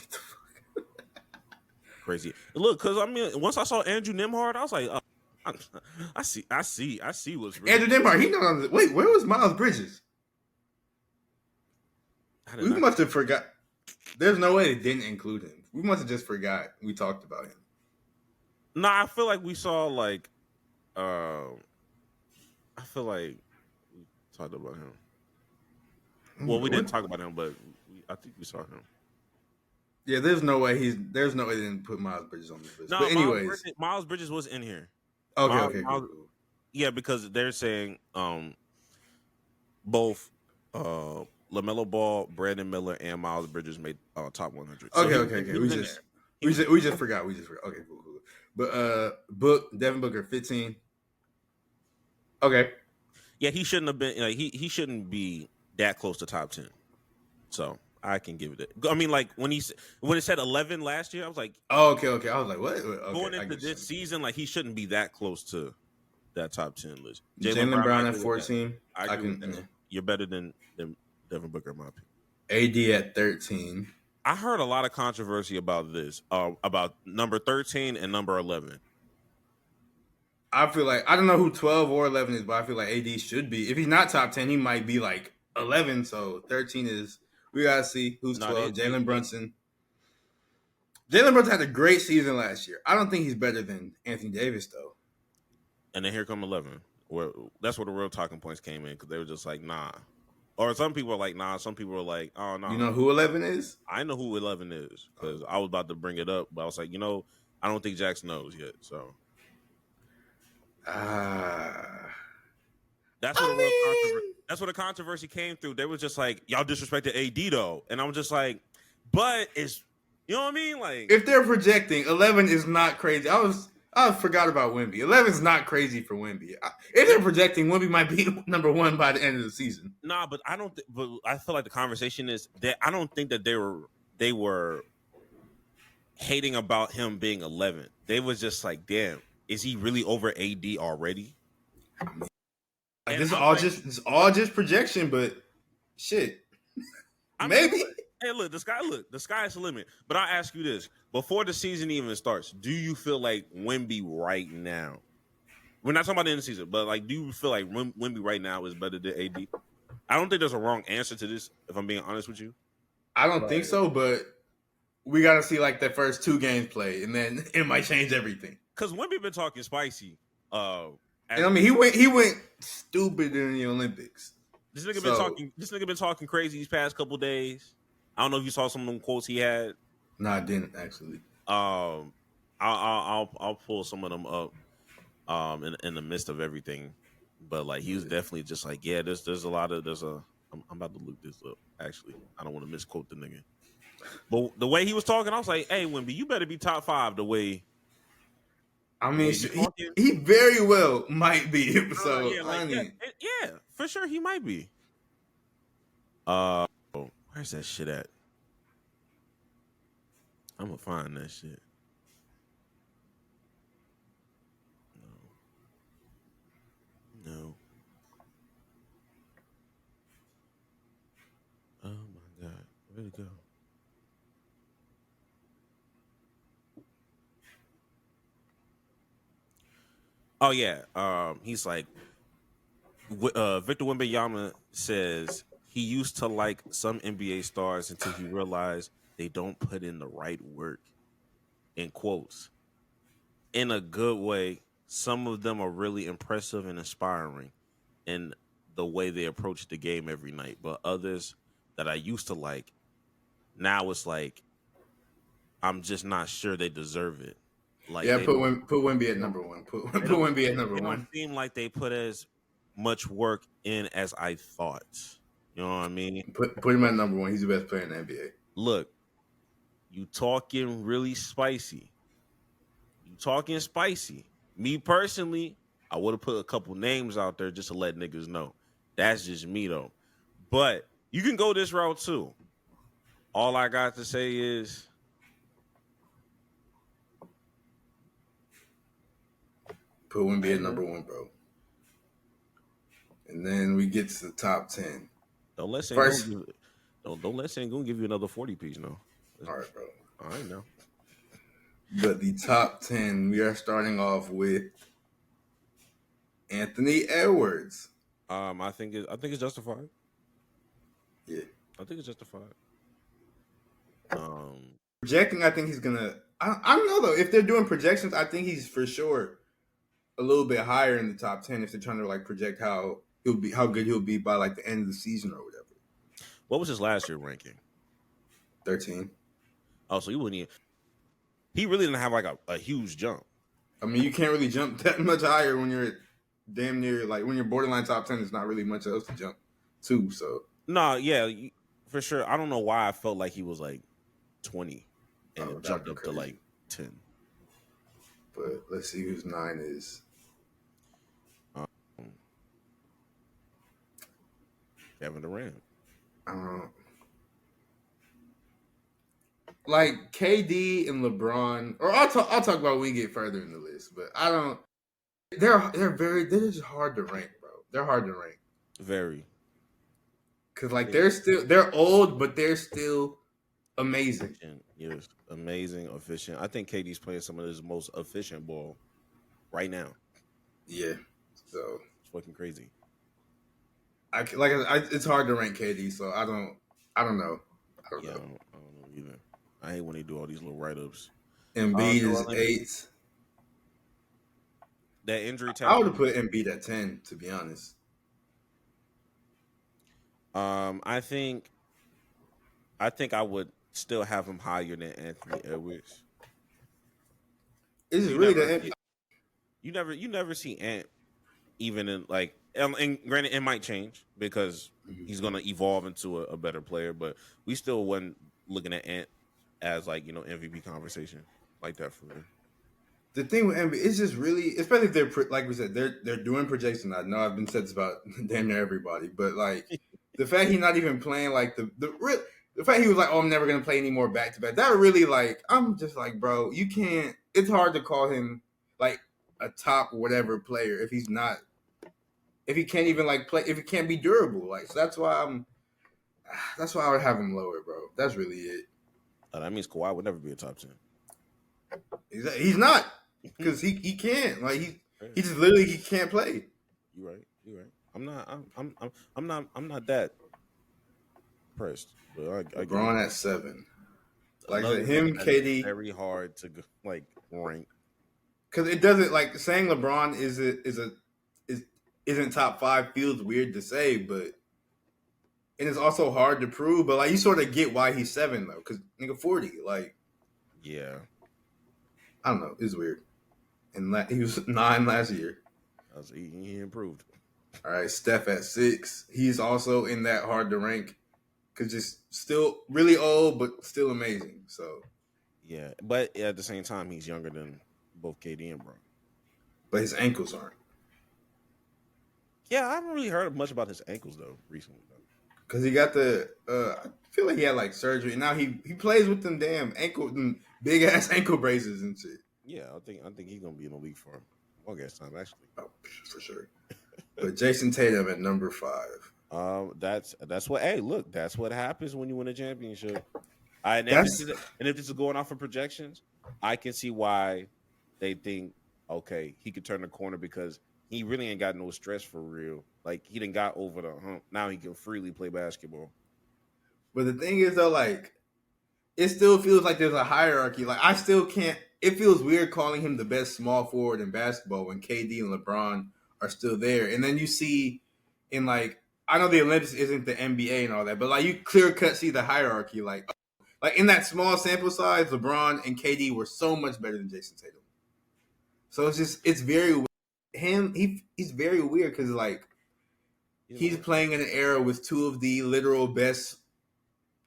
Crazy. Look, because I mean, once I saw Andrew Nembhard, I was like, I see what's really Andrew Nembhard. He not on the wait. Where was Miles Bridges? We must have forgot. There's no way they didn't include him. We must have just forgot we talked about him. No, I feel like we saw like, I feel like we talked about him. Well, we didn't talk about him, but I think we saw him. Yeah, there's no way they didn't put Miles Bridges on the list. No, but anyways, Miles Bridges was in here. Okay. Cool. Yeah, because they're saying both LaMelo Ball, Brandon Miller, and Miles Bridges made top 100. So okay. We just forgot. Okay, cool. But Devin Booker 15. Okay. Yeah, he shouldn't have been. He shouldn't be that close to top 10. So I can give it that. I mean, like when it said 11 last year, I was like, oh, okay. I was like, what? Okay, going into this season, like he shouldn't be that close to that top 10 list. Jaylen Brown I at agree with that. 14. I agree with that. Yeah. You're better than Devin Booker, in my opinion. AD at 13. I heard a lot of controversy about this, about number 13 and number 11. I feel like I don't know who 12 or 11 is, but I feel like AD should be. If he's not top 10, he might be like 11. So 13 is we gotta see who's 12. Jalen Brunson. Jalen Brunson had a great season last year. I don't think he's better than Anthony Davis though. And then here come 11. Well, that's where the real talking points came in because they were just like, nah. Or some people are like, nah. Some people are like, oh, no. You know who 11 is? I know who 11 is because I was about to bring it up, but I was like, I don't think Jax knows yet. So that's where the controversy came through. They were just like, y'all disrespected AD though, and I'm just like, but it's, you know what I mean? Like, if they're projecting, 11 is not crazy. I forgot about Wemby. 11 is not crazy for Wemby. If they're projecting, Wemby might be number 1 by the end of the season. Nah, but I don't. But I feel like the conversation is that I don't think that they were hating about him being 11. They was just like, damn, is he really over AD already? Like, this is all just projection, but shit, maybe. Hey, look, the sky is the limit. But I'll ask you this: before the season even starts, do you feel like Wemby right now? We're not talking about the end of the season, but like, do you feel like Wemby right now is better than AD? I don't think there's a wrong answer to this. If I'm being honest with you, I don't think so, but we got to see like the first 2 games play, and then it might change everything. Because Wemby been talking spicy. And I mean, he went stupid in the Olympics. This nigga been talking crazy these past couple days. I don't know if you saw some of them quotes he had. No, I didn't actually. I'll pull some of them up in the midst of everything, but like he was definitely just like, yeah, there's a lot of I'm about to look this up. Actually, I don't want to misquote the nigga, but the way he was talking, I was like, hey, Wemby, you better be top 5 the way. I mean, he very well might be. So yeah, for sure he might be. Where's that shit at? I'm gonna find that shit. No. Oh my God, where'd it go? Oh yeah, he's like, Victor Wembanyama says he used to like some NBA stars until he realized they don't put in the right work. In quotes, in a good way, some of them are really impressive and inspiring in the way they approach the game every night. But others that I used to like, now it's like I'm just not sure they deserve it. Like, yeah, put Wemby at number 1. Put Wemby at number 1. It don't seem like they put as much work in as I thought. You know what I mean? Put him at number 1. He's the best player in the NBA. Look, you talking really spicy. Me personally, I would have put a couple names out there just to let niggas know. That's just me though. But you can go this route too. All I got to say is put Wemby at number 1, bro. And then we get to the top 10. Don't let Sengun give you another 40 piece, no. All right, bro. All right, now. But the top 10, we are starting off with Anthony Edwards. I think it's justified. Yeah. I think it's justified. Projecting, I think he's gonna. I don't know though. If they're doing projections, I think he's for sure a little bit higher in the top 10. If they're trying to like project how good he'll be by like the end of the season or whatever. What was his last year ranking? 13. Oh, so he wouldn't even. He really didn't have like a huge jump. I mean, you can't really jump that much higher when you're damn near like when you're borderline top 10. There's not really much else to jump to. So no, yeah, for sure. I don't know why I felt like he was like 20 and it jumped up to like 10. But let's see whose 9 is. Kevin Durant. like KD and LeBron, or I'll talk about when we get further in the list, but I don't. They're just hard to rank, bro. They're hard to rank. Very. Cause like they're old, but they're still amazing. Yes, amazing, efficient. I think KD's playing some of his most efficient ball right now. Yeah, so it's fucking crazy. It's hard to rank KD, so I don't know. I don't know either. I hate when they do all these little write-ups. Embiid is 8th. That injury tag. I would have put Embiid at 10, to be honest. I think I would still have him higher than Anthony Edwards. Is it really the you never see Ant even in like, and granted it might change because he's gonna evolve into a better player, but we still wasn't looking at Ant as like, you know, MVP conversation like that for real. The thing with NBA, it's just really, especially if they're like we said, they're doing projection. I know I've been said this about damn near everybody, but like the fact he's not even playing like the fact he was like, oh, I'm never gonna play any more back to back. That really like, I'm just like, bro, you can't. It's hard to call him like a top whatever player if he's not, if he can't even like play, if he can't be durable. Like, so that's why I would have him lower, bro. That's really it. That means Kawhi would never be a top 10. He's not, because he can't. Like he just literally he can't play. You're right. I'm not that impressed. But I LeBron at 7. Like him, KD, very hard to like rank because it doesn't like saying LeBron isn't top 5 feels weird to say, but and it's also hard to prove. But like you sort of get why he's 7 though, because nigga 40, like yeah. I don't know. It's weird. And he was 9 last year. He improved. All right, Steph at 6. He's also in that hard to rank because just still really old, but still amazing. So yeah, but at the same time, he's younger than both KD and Bron. But his ankles aren't. Yeah, I haven't really heard much about his ankles though recently. Because he got the, I feel like he had like surgery. Now he plays with them damn big ass ankle braces and shit. Yeah, I think he's gonna be in the league for a long ass time actually. Oh, for sure. But Jason Tatum at number 5. That's what. Hey, look, that's what happens when you win a championship. And if this is going off of projections, I can see why they think, okay, he could turn the corner because he really ain't got no stress for real. Like he done got over the hump. Now he can freely play basketball. But the thing is though, like it still feels like there's a hierarchy. Like I still can't. It feels weird calling him the best small forward in basketball when KD and LeBron are still there. And then you see in like, I know the Olympics isn't the NBA and all that, but like you clear cut see the hierarchy. Like in that small sample size, LeBron and KD were so much better than Jason Tatum. So it's very weird. He's very weird because like he's playing in an era with 2 of the literal best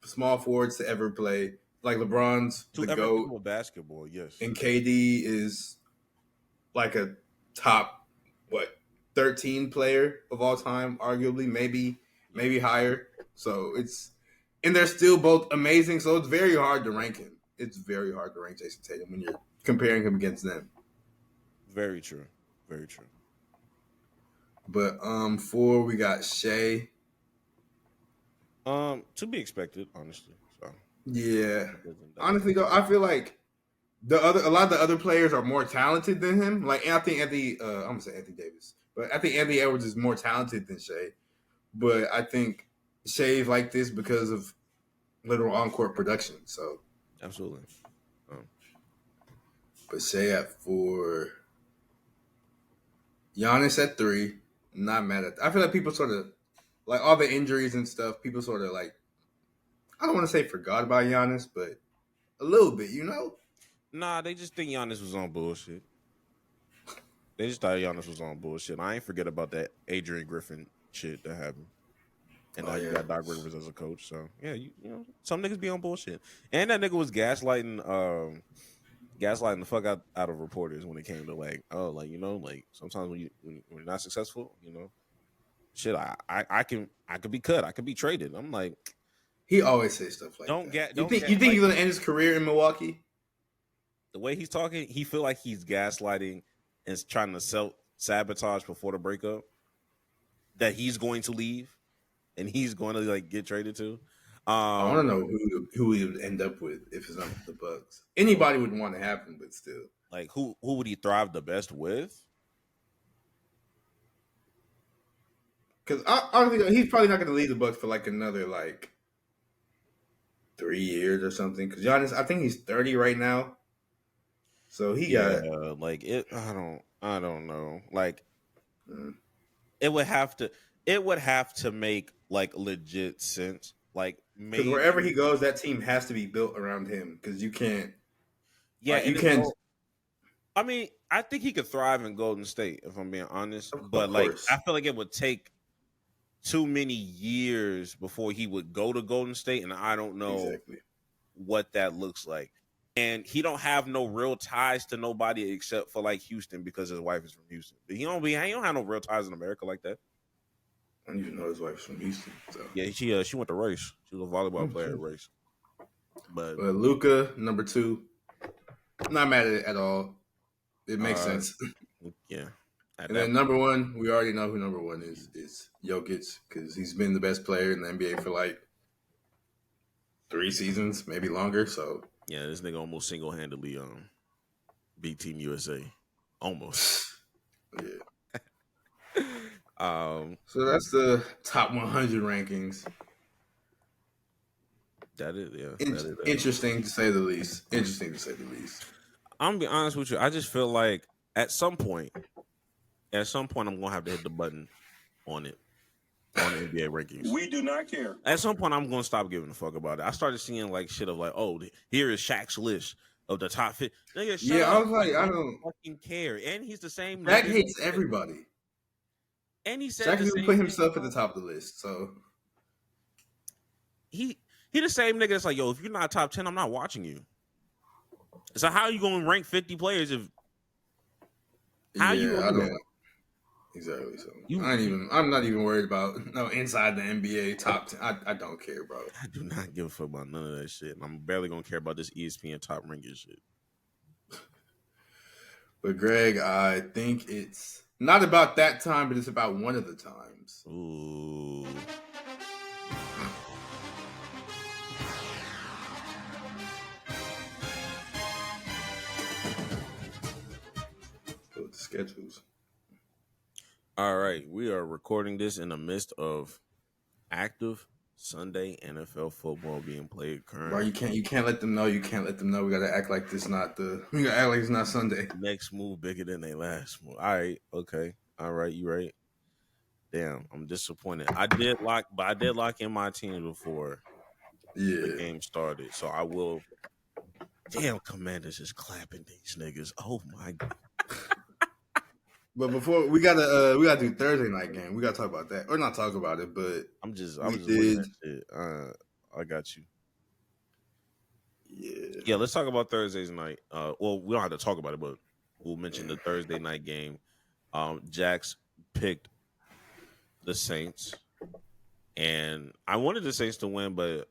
small forwards to ever play. Like LeBron's the GOAT. Basketball, yes. And KD is like a top 13 player of all time, arguably, maybe higher. So and they're still both amazing. So it's very hard to rank him. It's very hard to rank Jason Tatum when you're comparing him against them. Very true. Very true. But 4 we got Shea. To be expected, honestly. So yeah, honestly though, I feel like a lot of the other players are more talented than him. Like I think I'm gonna say Anthony Davis, but I think Anthony Edwards is more talented than Shea. But I think Shea's like this because of literal on-court production. So absolutely. But Shea at 4, Giannis at 3. Not mad at that. I feel like people sort of like all the injuries and stuff. People sort of like, I don't want to say forgot about Giannis, but a little bit, you know. Nah, they just think Giannis was on bullshit. They just thought Giannis was on bullshit. I ain't forget about that Adrian Griffin shit that happened. And now you got Doc Rivers as a coach. So yeah, you know, some niggas be on bullshit. And that nigga was gaslighting the fuck out of reporters when it came to like, oh, like, you know, like sometimes when you're not successful, you know, shit, I could be cut, I could be traded. I'm like, He always says stuff like that. You think he's gonna end his career in Milwaukee? The way he's talking, he feel like he's gaslighting and trying to sabotage before the breakup. That he's going to leave, and he's going to like get traded to. I want to know who he would end up with if it's not the Bucks. Anybody would want to happen, but still, like who would he thrive the best with? Because I think he's probably not going to leave the Bucks for like another 3 years or something. Because Giannis, I think he's 30 right now, so he got like it. I don't know. Like it would have to make like legit sense. Like because wherever he goes, that team has to be built around him. Because you can't. Yeah, you can't. I mean, I think he could thrive in Golden State, if I'm being honest. But course. I feel like it would take too many years before he would go to Golden State, and I don't know what that looks like. And he don't have no real ties to nobody except for like Houston because his wife is from Houston. But he don't have no real ties in America like that. I don't even know his wife's from Houston. So. Yeah, she went to Rice. She was a volleyball player at Rice. But Luka, number 2, not mad at it at all. It makes sense. Yeah. And then number 1, we already know who number 1 is Jokic, because he's been the best player in the NBA for like 3 seasons, maybe longer. So yeah, this nigga almost single-handedly beat Team USA. Almost. Yeah. So that's the top 100 rankings. That is, interesting to say the least. I'm gonna be honest with you. I just feel like at some point, I'm gonna have to hit the button on it on NBA rankings. We do not care. At some point, I'm gonna stop giving a fuck about it. I started seeing like shit of like, oh, here is Shaq's list of the top 50. Nigga, I was like, I don't fucking care. And he's the same. Shaq hates everybody. And he said Shaq didn't put himself at the top of the list, so he the same nigga that's like, yo, if you're not top 10, I'm not watching you. So how are you gonna rank 50 players if I don't know. Exactly. So I'm not even worried about inside the NBA top 10. I don't care, bro. I do not give a fuck about none of that shit. I'm barely gonna care about this ESPN top ranking shit. But Greg, I think it's not about that time, but it's about one of the times. Ooh. The schedules. All right, we are recording this in the midst of active Sunday NFL football being played currently. Bro, you can't let them know. You can't let them know. We gotta act like this not we gotta act like it's not Sunday. Next move bigger than they last move. All right, okay. All right, you right. Damn, I'm disappointed. I did lock in my team before the game started. So I will. Damn, Commanders is clapping these niggas. Oh my God. But before we gotta do Thursday night game. We gotta talk about that, or not talk about it. But I'm just looking at shit. I got you. Yeah. Let's talk about Thursday's night. Well, we don't have to talk about it, but we'll mention the Thursday night game. Jax picked the Saints, and I wanted the Saints to win, but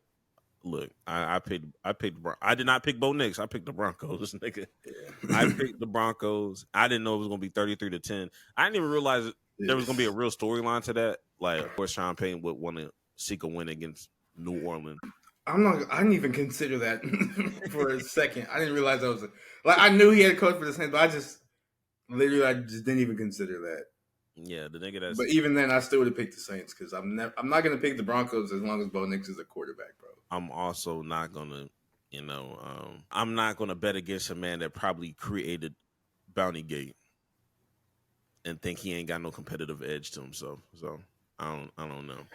look, I picked. I did not pick Bo Nix. I picked the Broncos, nigga. Yeah. I picked the Broncos. I didn't know it was gonna be 33-10. I didn't even realize there was gonna be a real storyline to that. Like, of course, Sean Payton would want to seek a win against New Orleans. I didn't even consider that for a second. I didn't realize that was I knew he had a coach for the Saints, but I just didn't even consider that. Yeah, the nigga that's. But even then, I still would have picked the Saints because I'm not gonna pick the Broncos as long as Bo Nix is a quarterback, bro. I'm also not gonna, I'm not gonna bet against a man that probably created Bounty Gate and think he ain't got no competitive edge to himself. So I don't know.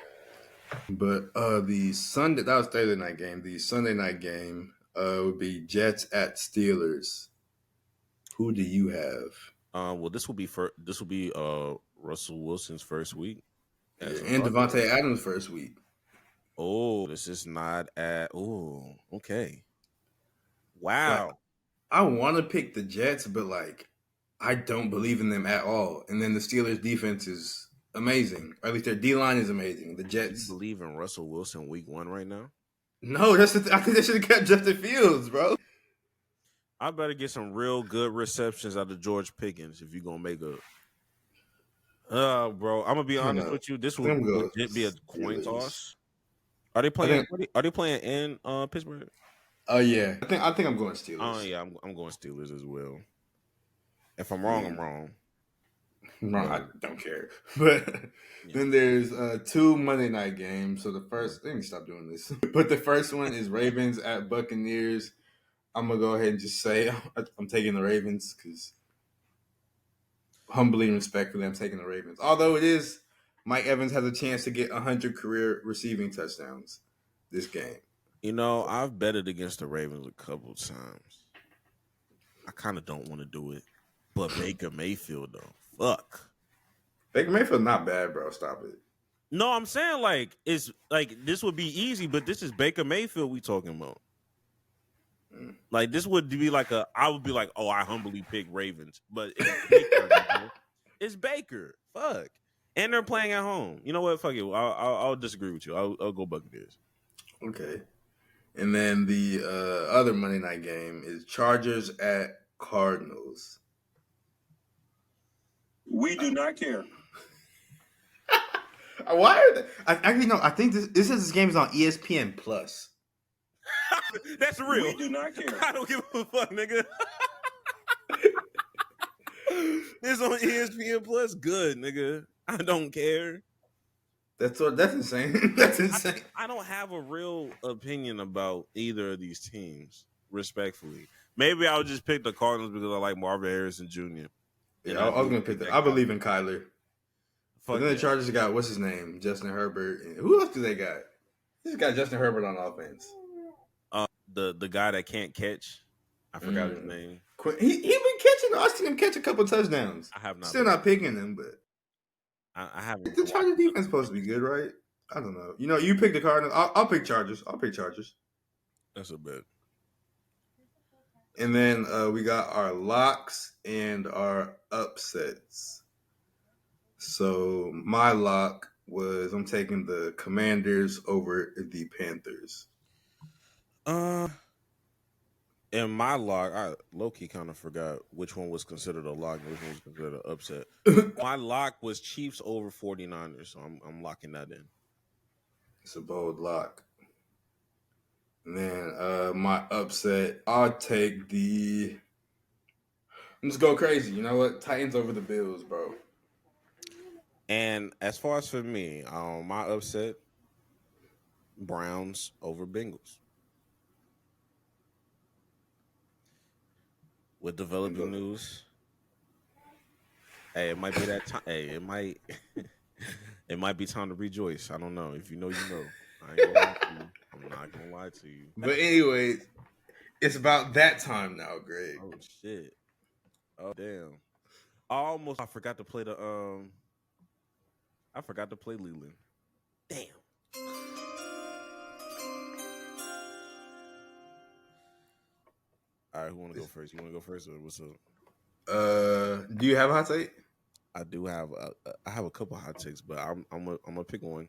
But the Sunday, that was Thursday night game. The Sunday night game would be Jets at Steelers. Who do you have? Well, this will be Russell Wilson's first week, and Devontae Adams' first week. Oh, this is not at. Oh, okay. Wow. I want to pick the Jets, but I don't believe in them at all. And then the Steelers' defense is amazing, or at least their D line is amazing. The Jets. Do you believe in Russell Wilson week 1 right now? No, I think they should have kept Justin Fields, bro. I better get some real good receptions out of George Pickens if you're gonna make a. Bro, I'm gonna be honest with you. This would Them go legit be a coin Steelers. toss. Are they playing? Are they playing in Pittsburgh? Oh yeah, I think I'm going Steelers. Oh yeah, I'm going Steelers as well. If I'm wrong, I'm wrong. Wrong, I don't care. But then there's 2 Monday night games. So the first, let me stop doing this. But the first one is Ravens at Buccaneers. I'm gonna go ahead and just say I'm taking the Ravens because humbly and respectfully, I'm taking the Ravens. Although it is Mike Evans has a chance to get 100 career receiving touchdowns this game. You know, I've betted against the Ravens a couple of times. I kind of don't want to do it, but Baker Mayfield though, fuck. Baker Mayfield not bad, bro. Stop it. No, I'm saying like it's like this would be easy, but this is Baker Mayfield we talking about. Like this would be like I would be like, oh, I humbly pick Ravens, but it's Baker. It's Baker. Fuck, and they're playing at home. You know what? Fuck it. I'll disagree with you. I'll go Buccaneers. Okay. And then the other Monday night game is Chargers at Cardinals. We do not care. Why are they? Actually, no. I think this game is on ESPN Plus. That's real. We do not care. I don't give a fuck, nigga. It's on ESPN Plus. Good, nigga. I don't care. That's insane. That's insane. I don't have a real opinion about either of these teams, respectfully. Maybe I'll just pick the Cardinals because I like Marvin Harrison Jr. Yeah, I was going to pick that. I believe in Kyler. Fuck But then the yeah. Chargers got, what's his name? Justin Herbert. And who else do they got? They just got Justin Herbert on offense. The guy that can't catch. I forgot his name. He been catching. I seen him catch a couple touchdowns. I have not. Still not picking him, but I haven't. the Chargers defense supposed to be good, right? I don't know. You know, you pick the Cardinals. I'll pick Chargers. I'll pick Chargers. That's a bet. And then we got our locks and our upsets. So my lock was I'm taking the Commanders over the Panthers. In my lock, I low-key kind of forgot which one was considered a lock and which one was considered an upset. My lock was Chiefs over 49ers, so I'm locking that in. It's a bold lock. And then my upset, I'll take the. I'm just go crazy. You know what? Titans over the Bills, bro. And as far as for me, my upset, Browns over Bengals. With developing news, hey, it might be that time. Hey, it might, it might be time to rejoice. I don't know. If you know, you know. I ain't gonna lie to you. I'm not gonna lie to you. But anyways, it's about that time now, Greg. Oh shit. Oh damn. I forgot to play I forgot to play Leland. Damn. All right, who want to go first? You want to go first, or what's up? Do you have a hot take? I do have. I have a couple hot takes, but I'm gonna pick one.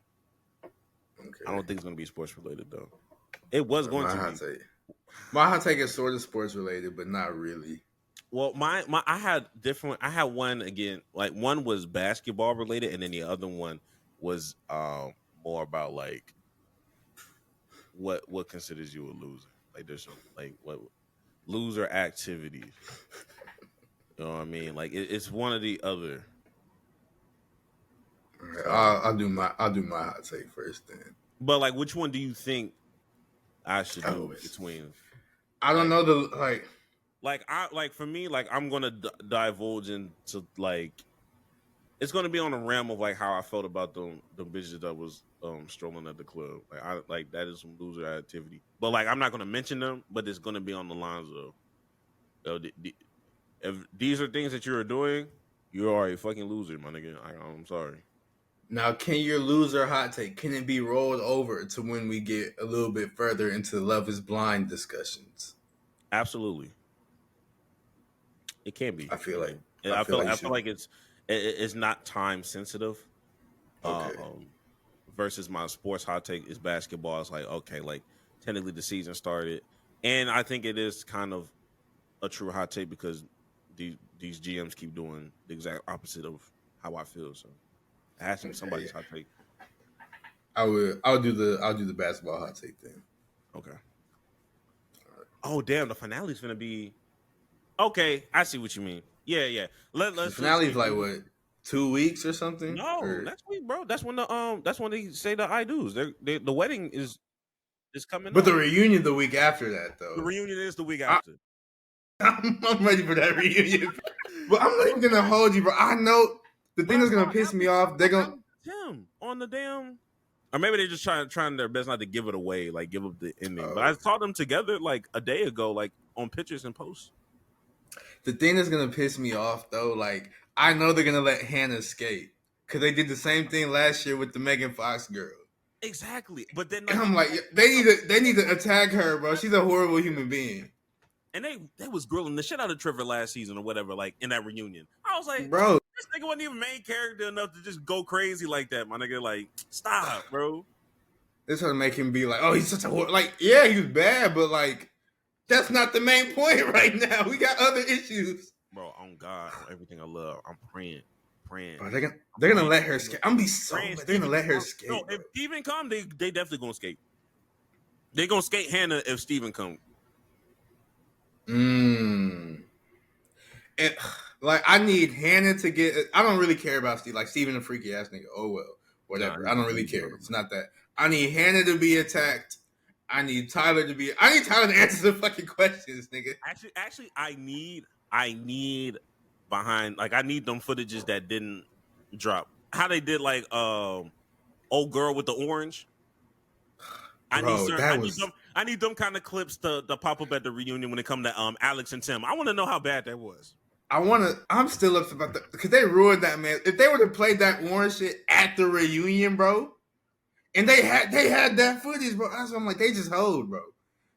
Okay. I don't think it's gonna be sports related though. It was going my to hot be. take. My hot take is sort of sports related, but not really. Well, I had different. I had one again. Like one was basketball related, and then the other one was more about like what considers you a loser. Like there's some like what loser activities. You know what I mean? Like it's one or the other. Okay, I'll do my hot take first then. But like, which one do you think I should do between? I don't know for me, like I'm gonna divulge into like it's gonna be on the realm of like how I felt about them bitches that was strolling at the club. Like I like that is some loser activity. But like I'm not gonna mention them, but it's gonna be on the lines of if these are things that you're doing, you are a fucking loser, my nigga. I'm sorry. Now, can your loser hot take, can it be rolled over to when we get a little bit further into the Love is Blind discussions? Absolutely. It can be. I feel like it's not time sensitive. Okay. Versus my sports hot take is basketball. It's like, okay, like technically the season started, and I think it is kind of a true hot take because these GMs keep doing the exact opposite of how I feel. So, it has to be somebody's hot take. I'll do the basketball hot take then. Okay. Oh damn! The finale's gonna be. Okay, I see what you mean. Yeah. Let's the finale's like what, 2 weeks or something? No, next week, bro. That's when they say the I do's. The wedding is coming. But the reunion the week after that, though. The reunion is the week after. I'm ready for that reunion. But I'm not even gonna hold you, bro. I know the thing that's gonna piss me off. They're gonna Tim on the damn. Or maybe they're just trying their best not to give it away, like give up the ending. But I saw them together like a day ago, like on pictures and posts. The thing that's gonna piss me off though, like I know they're gonna let Hannah skate because they did the same thing last year with the Megan Fox girl. Exactly, but then I'm like, they need to attack her, bro. She's a horrible human being. And they was grilling the shit out of Trevor last season or whatever, like in that reunion. I was like, bro, this nigga wasn't even main character enough to just go crazy like that, my nigga. Like, stop, bro. They're trying to make him be like, oh, he's such a like, yeah, he was bad, but like, that's not the main point right now. We got other issues, bro. On God, on everything I love, I'm praying. Bro, they're gonna let her skate. I'm be so mad. They're gonna let her skate. No, if Steven come, they definitely gonna skate. They gonna skate Hannah if Steven come. And like I need Hannah to get. I don't really care about Steve. Like Steven, a freaky ass nigga. Oh well, whatever. I don't really care. It's not that. I need Hannah to be attacked. I need Tyler to answer the fucking questions, nigga. Actually, I need behind. Like I need them footages that didn't drop. How they did like old girl with the orange. I need them kind of clips to pop up at the reunion when it come to Alex and Tim. I want to know how bad that was. I'm still upset about that because they ruined that, man. If they would have played that orange shit at the reunion, bro, and they had that footage, bro. That's what I'm like, they just hold, bro.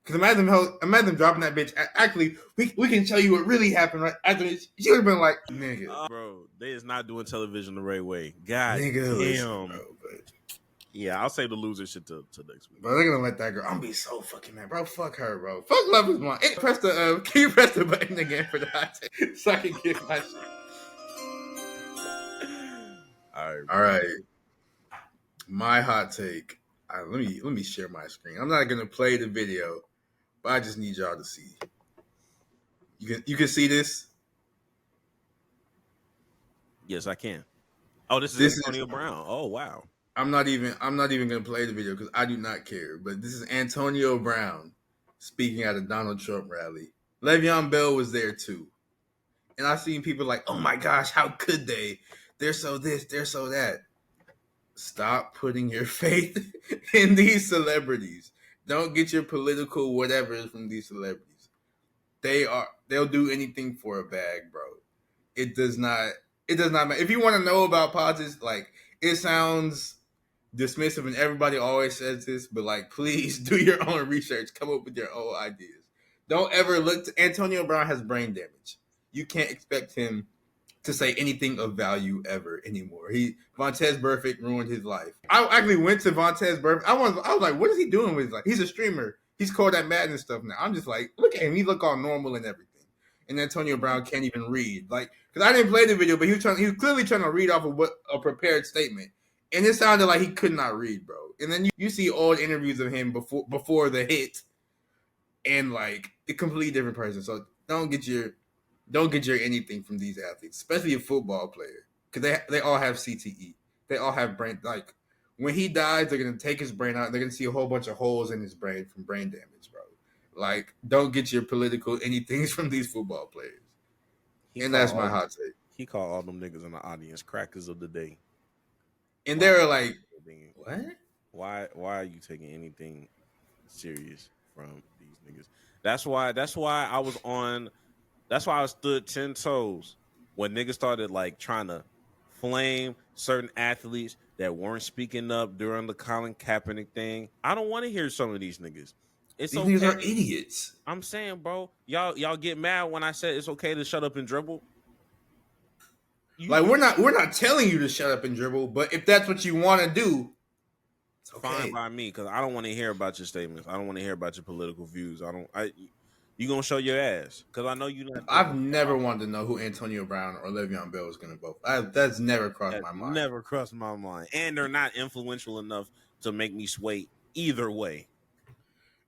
Because imagine them dropping that bitch. Actually, we can show you what really happened right after this. She would have been like, nigga, bro, they is not doing television the right way. God nigga, damn. listen, bro, but yeah, I'll say the loser shit to next week. Bro, they're gonna let that girl. I'm gonna be so fucking mad, bro. Fuck her, bro. Fuck Love Is Blind. Can you press the button again for the hot take so I can get my shit? All right. My hot take. Let me share my screen. I'm not gonna play the video, but I just need y'all to see. You can see this. Yes, I can. Oh, this is Antonio Brown. Oh, wow. I'm not even gonna play the video because I do not care. But this is Antonio Brown speaking at a Donald Trump rally. Le'Veon Bell was there too, and I've seen people like, "Oh my gosh, how could they? They're so this, they're so that." Stop putting your faith in these celebrities. Don't get your political whatever from these celebrities. They'll do anything for a bag, bro. It does not matter. If you want to know about politics, like it sounds dismissive and everybody always says this, but like please do your own research, come up with your own ideas. Don't ever look to Antonio Brown has brain damage. You can't expect him to say anything of value ever anymore. Vontez Burfict ruined his life. I actually went to Vontez Burfict. I was like, what is he doing with his life? He's a streamer. He's called that Madden stuff now. I'm just like, look at him. He look all normal and everything. And Antonio Brown can't even read. Like, because I didn't play the video, but he was clearly trying to read off of a prepared statement. And it sounded like he could not read, bro. And then you see old interviews of him before the hit, and like a completely different person. So don't get your anything from these athletes, especially a football player, because they all have CTE. They all have brain. Like when he dies, they're gonna take his brain out. They're gonna see a whole bunch of holes in his brain from brain damage, bro. Like don't get your political anythings from these football players. And that's my hot take. He called all them niggas in the audience crackers of the day. And they're like, what? Why are you taking anything serious from these niggas? That's why I stood 10 toes when niggas started like trying to flame certain athletes that weren't speaking up during the Colin Kaepernick thing. I don't want to hear some of these niggas. These niggas are idiots. I'm saying, bro, y'all get mad when I said it's okay to shut up and dribble. Like we're not telling you to shut up and dribble, but if that's what you want to do, Fine by me, because I don't want to hear about your statements. I don't want to hear about your political views. You gonna show your ass, because I know you not. I've never wanted to know who Antonio Brown or Le'Veon Bell is going to vote. That's never crossed my mind. Never crossed my mind, and they're not influential enough to make me sway either way.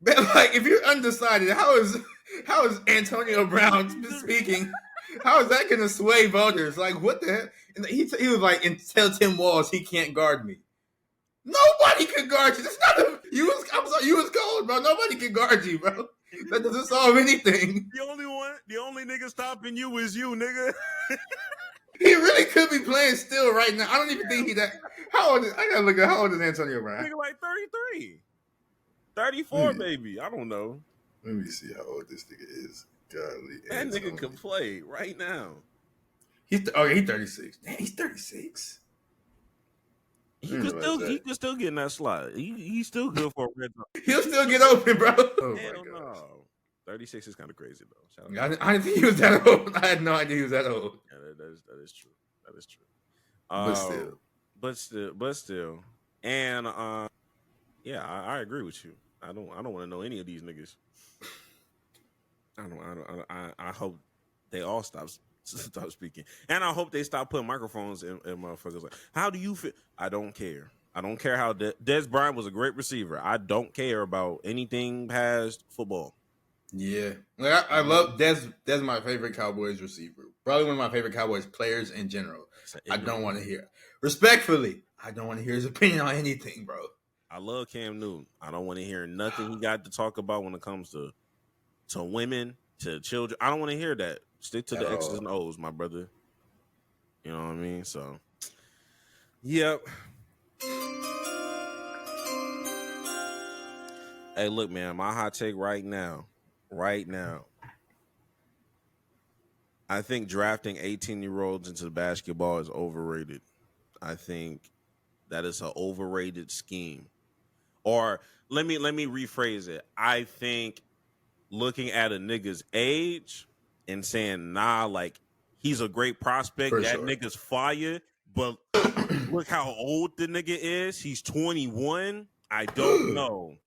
But like, if you're undecided, how is Antonio Brown speaking? How is that going to sway voters? Like, what the hell? And he was like, and tell Tim Walz he can't guard me. Nobody can guard you. That's not I'm sorry, you was cold, bro. Nobody can guard you, bro. That doesn't solve anything. The only nigga stopping you is you, nigga. He really could be playing still right now. I don't even think he that. How old is? I gotta look at how old is Antonio Brown? Nigga like 33, 34, baby. I don't know. Let me see how old this nigga is. Golly, that Antonio. nigga can play right now. He's 36. Damn, he's 36. He could still get in that slot. He's still good for a red zone. He'll still get open, bro. Oh Hell my god. no. 36 is kind of crazy though. I didn't think he was that old. I had no idea he was that old. Yeah, that is true. That is true. But still, and yeah, I agree with you. I don't want to know any of these niggas. I hope they all stop speaking, and I hope they stop putting microphones in motherfuckers. Like, how do you feel? I don't care. I don't care how Des Bryant was a great receiver. I don't care about anything past football. Yeah, like I love Des. Des my favorite Cowboys receiver. Probably one of my favorite Cowboys players in general. I don't want to hear, respectfully, I don't want to hear his opinion on anything, bro. I love Cam Newton. I don't want to hear nothing he got to talk about when it comes to women, to children. I don't want to hear that. Stick to the X's and O's, my brother. You know what I mean? So, yep. Hey, look, man, my hot take right now. I think drafting 18-year-olds into basketball is overrated. I think that is an overrated scheme. Or let me rephrase it. I think looking at a nigga's age and saying, nah, like, he's a great prospect. For that sure. nigga's fire. But look how old the nigga is. He's 21. I don't know.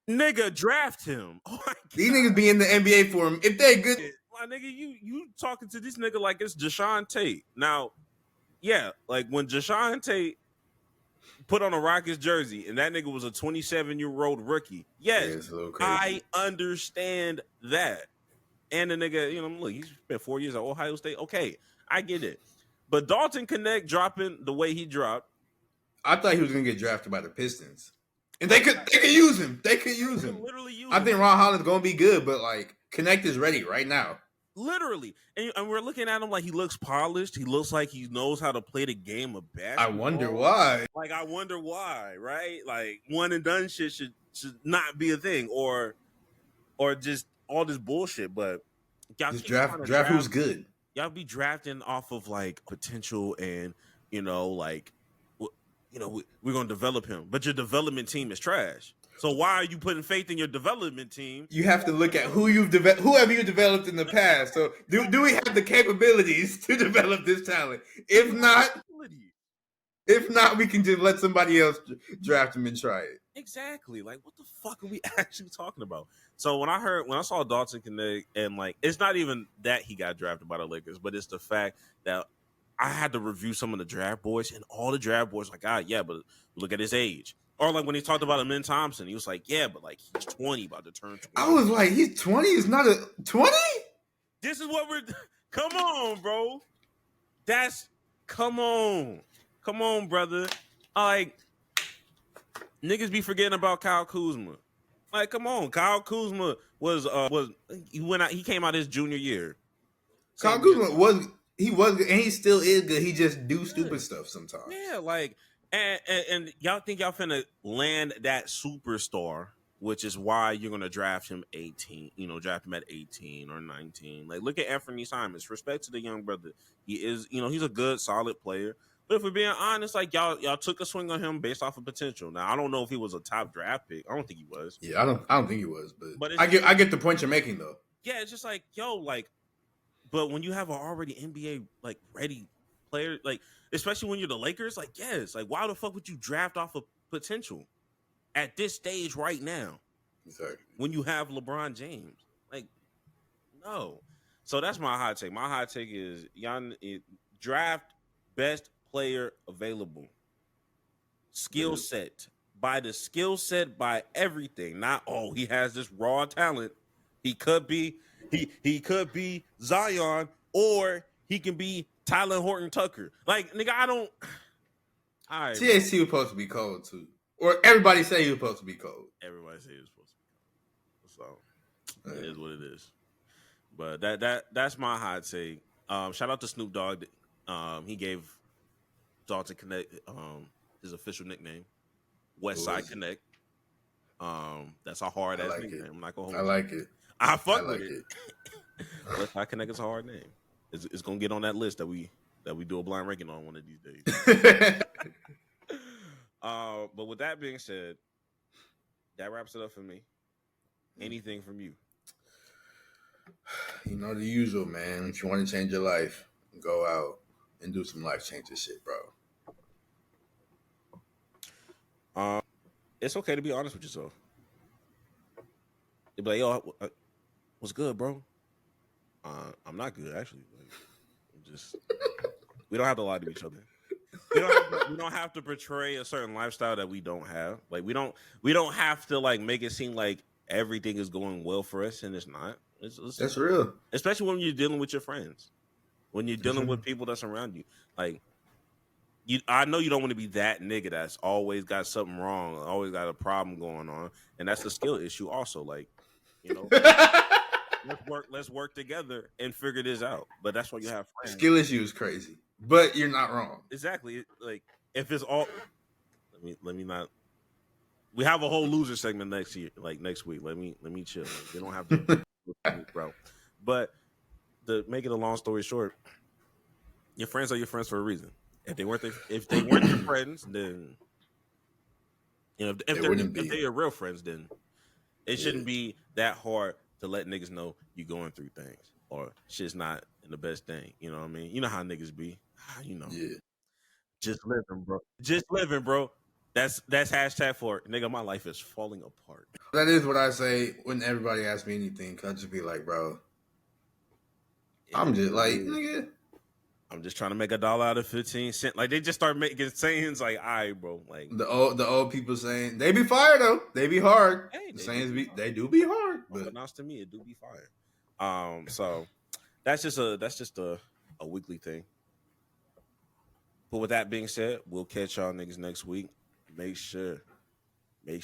Nigga, draft him. Oh my God. These niggas be in the NBA for him. If they're good. My nigga, you talking to this nigga like it's Deshaun Tate. Now, yeah, like when Deshaun Tate put on a Rockets jersey and that nigga was a 27-year-old rookie. Yes, I understand that. And the nigga, you know, look, he's spent 4 years at Ohio State. Okay, I get it. But Dalton Connect dropping the way he dropped. I thought he was gonna get drafted by the Pistons. And they could use him. They could use him. Literally use him. I think Ron Holland's gonna be good, but like Connect is ready right now. Literally. And we're looking at him like he looks polished. He looks like he knows how to play the game of basketball. I wonder why. Like, I wonder why, right? Like, one and done shit should not be a thing, or just all this bullshit. But y'all just draft who's good. Y'all be drafting off of like potential and, you know, like, you know, we're gonna develop him, but your development team is trash. So why are you putting faith in your development team? You have to look at who have you developed in the past. So do we have the capabilities to develop this talent? If not, we can just let somebody else draft him and try it. Exactly. Like, what the fuck are we actually talking about? So when I saw Dalton Connect, and like, it's not even that he got drafted by the Lakers, but it's the fact that I had to review some of the draft boards, and all the draft boards like, yeah, but look at his age. Or like when he talked about Amin Thompson, he was like, yeah, but like he's 20, about to turn 20. I was like, he's 20? Is not a 20? This is what we're. Come on, bro. Come on, brother. Like, niggas be forgetting about Kyle Kuzma. Like, come on, Kyle Kuzma he came out his junior year. Kyle Kuzma was good, and he still is good. He just do stupid stuff sometimes. Yeah, like, and y'all think y'all finna land that superstar, which is why you're gonna draft him 18. You know, draft him at 18 or 19. Like, look at Anthony Simons. Respect to the young brother. He is, you know, he's a good, solid player. But if we're being honest, like y'all took a swing on him based off of potential. Now I don't know if he was a top draft pick. I don't think he was. Yeah, I don't think he was. But I get the point you're making though. Yeah, it's just like, yo, like, but when you have an already NBA like ready player, like especially when you're the Lakers. Like, yes, like why the fuck would you draft off of potential at this stage right now? Exactly. When you have LeBron James, like, no. So that's my hot take. My hot take is draft best player available. Skill set. By the skill set, by everything. Not he has this raw talent. He could be he could be Zion, or he can be Tyler Horton Tucker. Like, nigga, I don't. All right, THT was supposed to be cold too, or everybody say he was supposed to be cold. Everybody say he was supposed to be cold. So it is what it is. But that's my hot take. Shout out to Snoop Dogg. He gave Donte Connect his official nickname, Westside Connect. That's a hard ass nickname. I'm not gonna hold I like it. I fuck with it. Westside Connect is a hard name. It's gonna get on that list that we do a blind ranking on one of these days. But with that being said, that wraps it up for me. Anything from you? You know the usual, man. If you want to change your life, go out and do some life changing shit, bro. It's okay to be honest with yourself. You'd be like, yo, what's good, bro? I'm not good, actually. Like, we don't have to lie to each other. We don't have to portray a certain lifestyle that we don't have. Like, we don't have to like make it seem like everything is going well for us, and it's not. That's real. Especially when you're dealing with your friends, when you're dealing with people that's around you. Like, I know you don't want to be that nigga that's always got something wrong, always got a problem going on, and that's a skill issue also. Like, you know, let's work together and figure this out. But that's why you have friends. Skill issue is crazy, but you're not wrong. Exactly. Like, if it's all, let me not. We have a whole loser segment next week. Let me chill. Like, we don't have to, bro. But to make it a long story short, your friends are your friends for a reason. If they weren't your friends, then you know if they're your real friends, then it shouldn't be that hard to let niggas know you're going through things or shit's not in the best thing. You know what I mean? You know how niggas be. You know. Yeah. Just living, bro. Just living, bro. That's hashtag for it. Nigga, my life is falling apart. That is what I say when everybody asks me anything. Cause I just be like, bro, I'm just like, nigga. I'm just trying to make $1 out of 15 cents. Like, they just start making sayings like, all right, bro. Like, the old people saying they be fire though. They be hard. Hey, the sayings they do be hard. But announced to me, it do be fire. So that's just a weekly thing. But with that being said, we'll catch y'all niggas next week. Make sure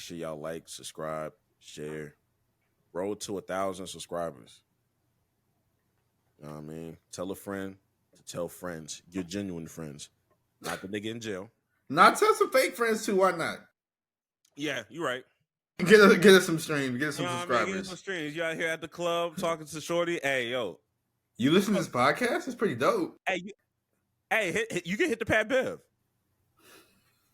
y'all like, subscribe, share. Road to 1,000 subscribers. You know what I mean? Tell a friend to tell friends, your genuine friends, not the nigga in jail. Not tell some fake friends too. Why not? Yeah, you're right. Get us some streams. Get us some subscribers. I mean? Get us some streams. You out here at the club talking to Shorty. Hey, yo, you listen to this podcast? It's pretty dope. Hey, you can hit the Pat Bev.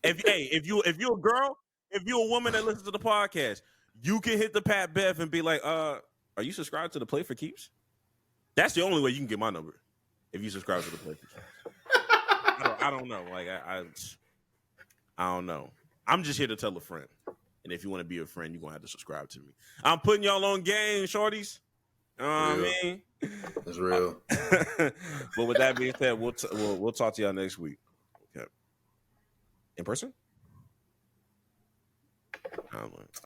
If you're a girl, if you're a woman that listens to the podcast, you can hit the Pat Bev and be like, are you subscribed to the Play for Keeps? That's the only way you can get my number. If you subscribe to the Play for Keeps. I don't know. Like, I don't know. I'm just here to tell a friend. And if you want to be a friend, you're going to have to subscribe to me. I'm putting y'all on game, shorties. You know what I mean? It's real. But with that being said, we'll talk to y'all next week. Okay. In person? I don't know.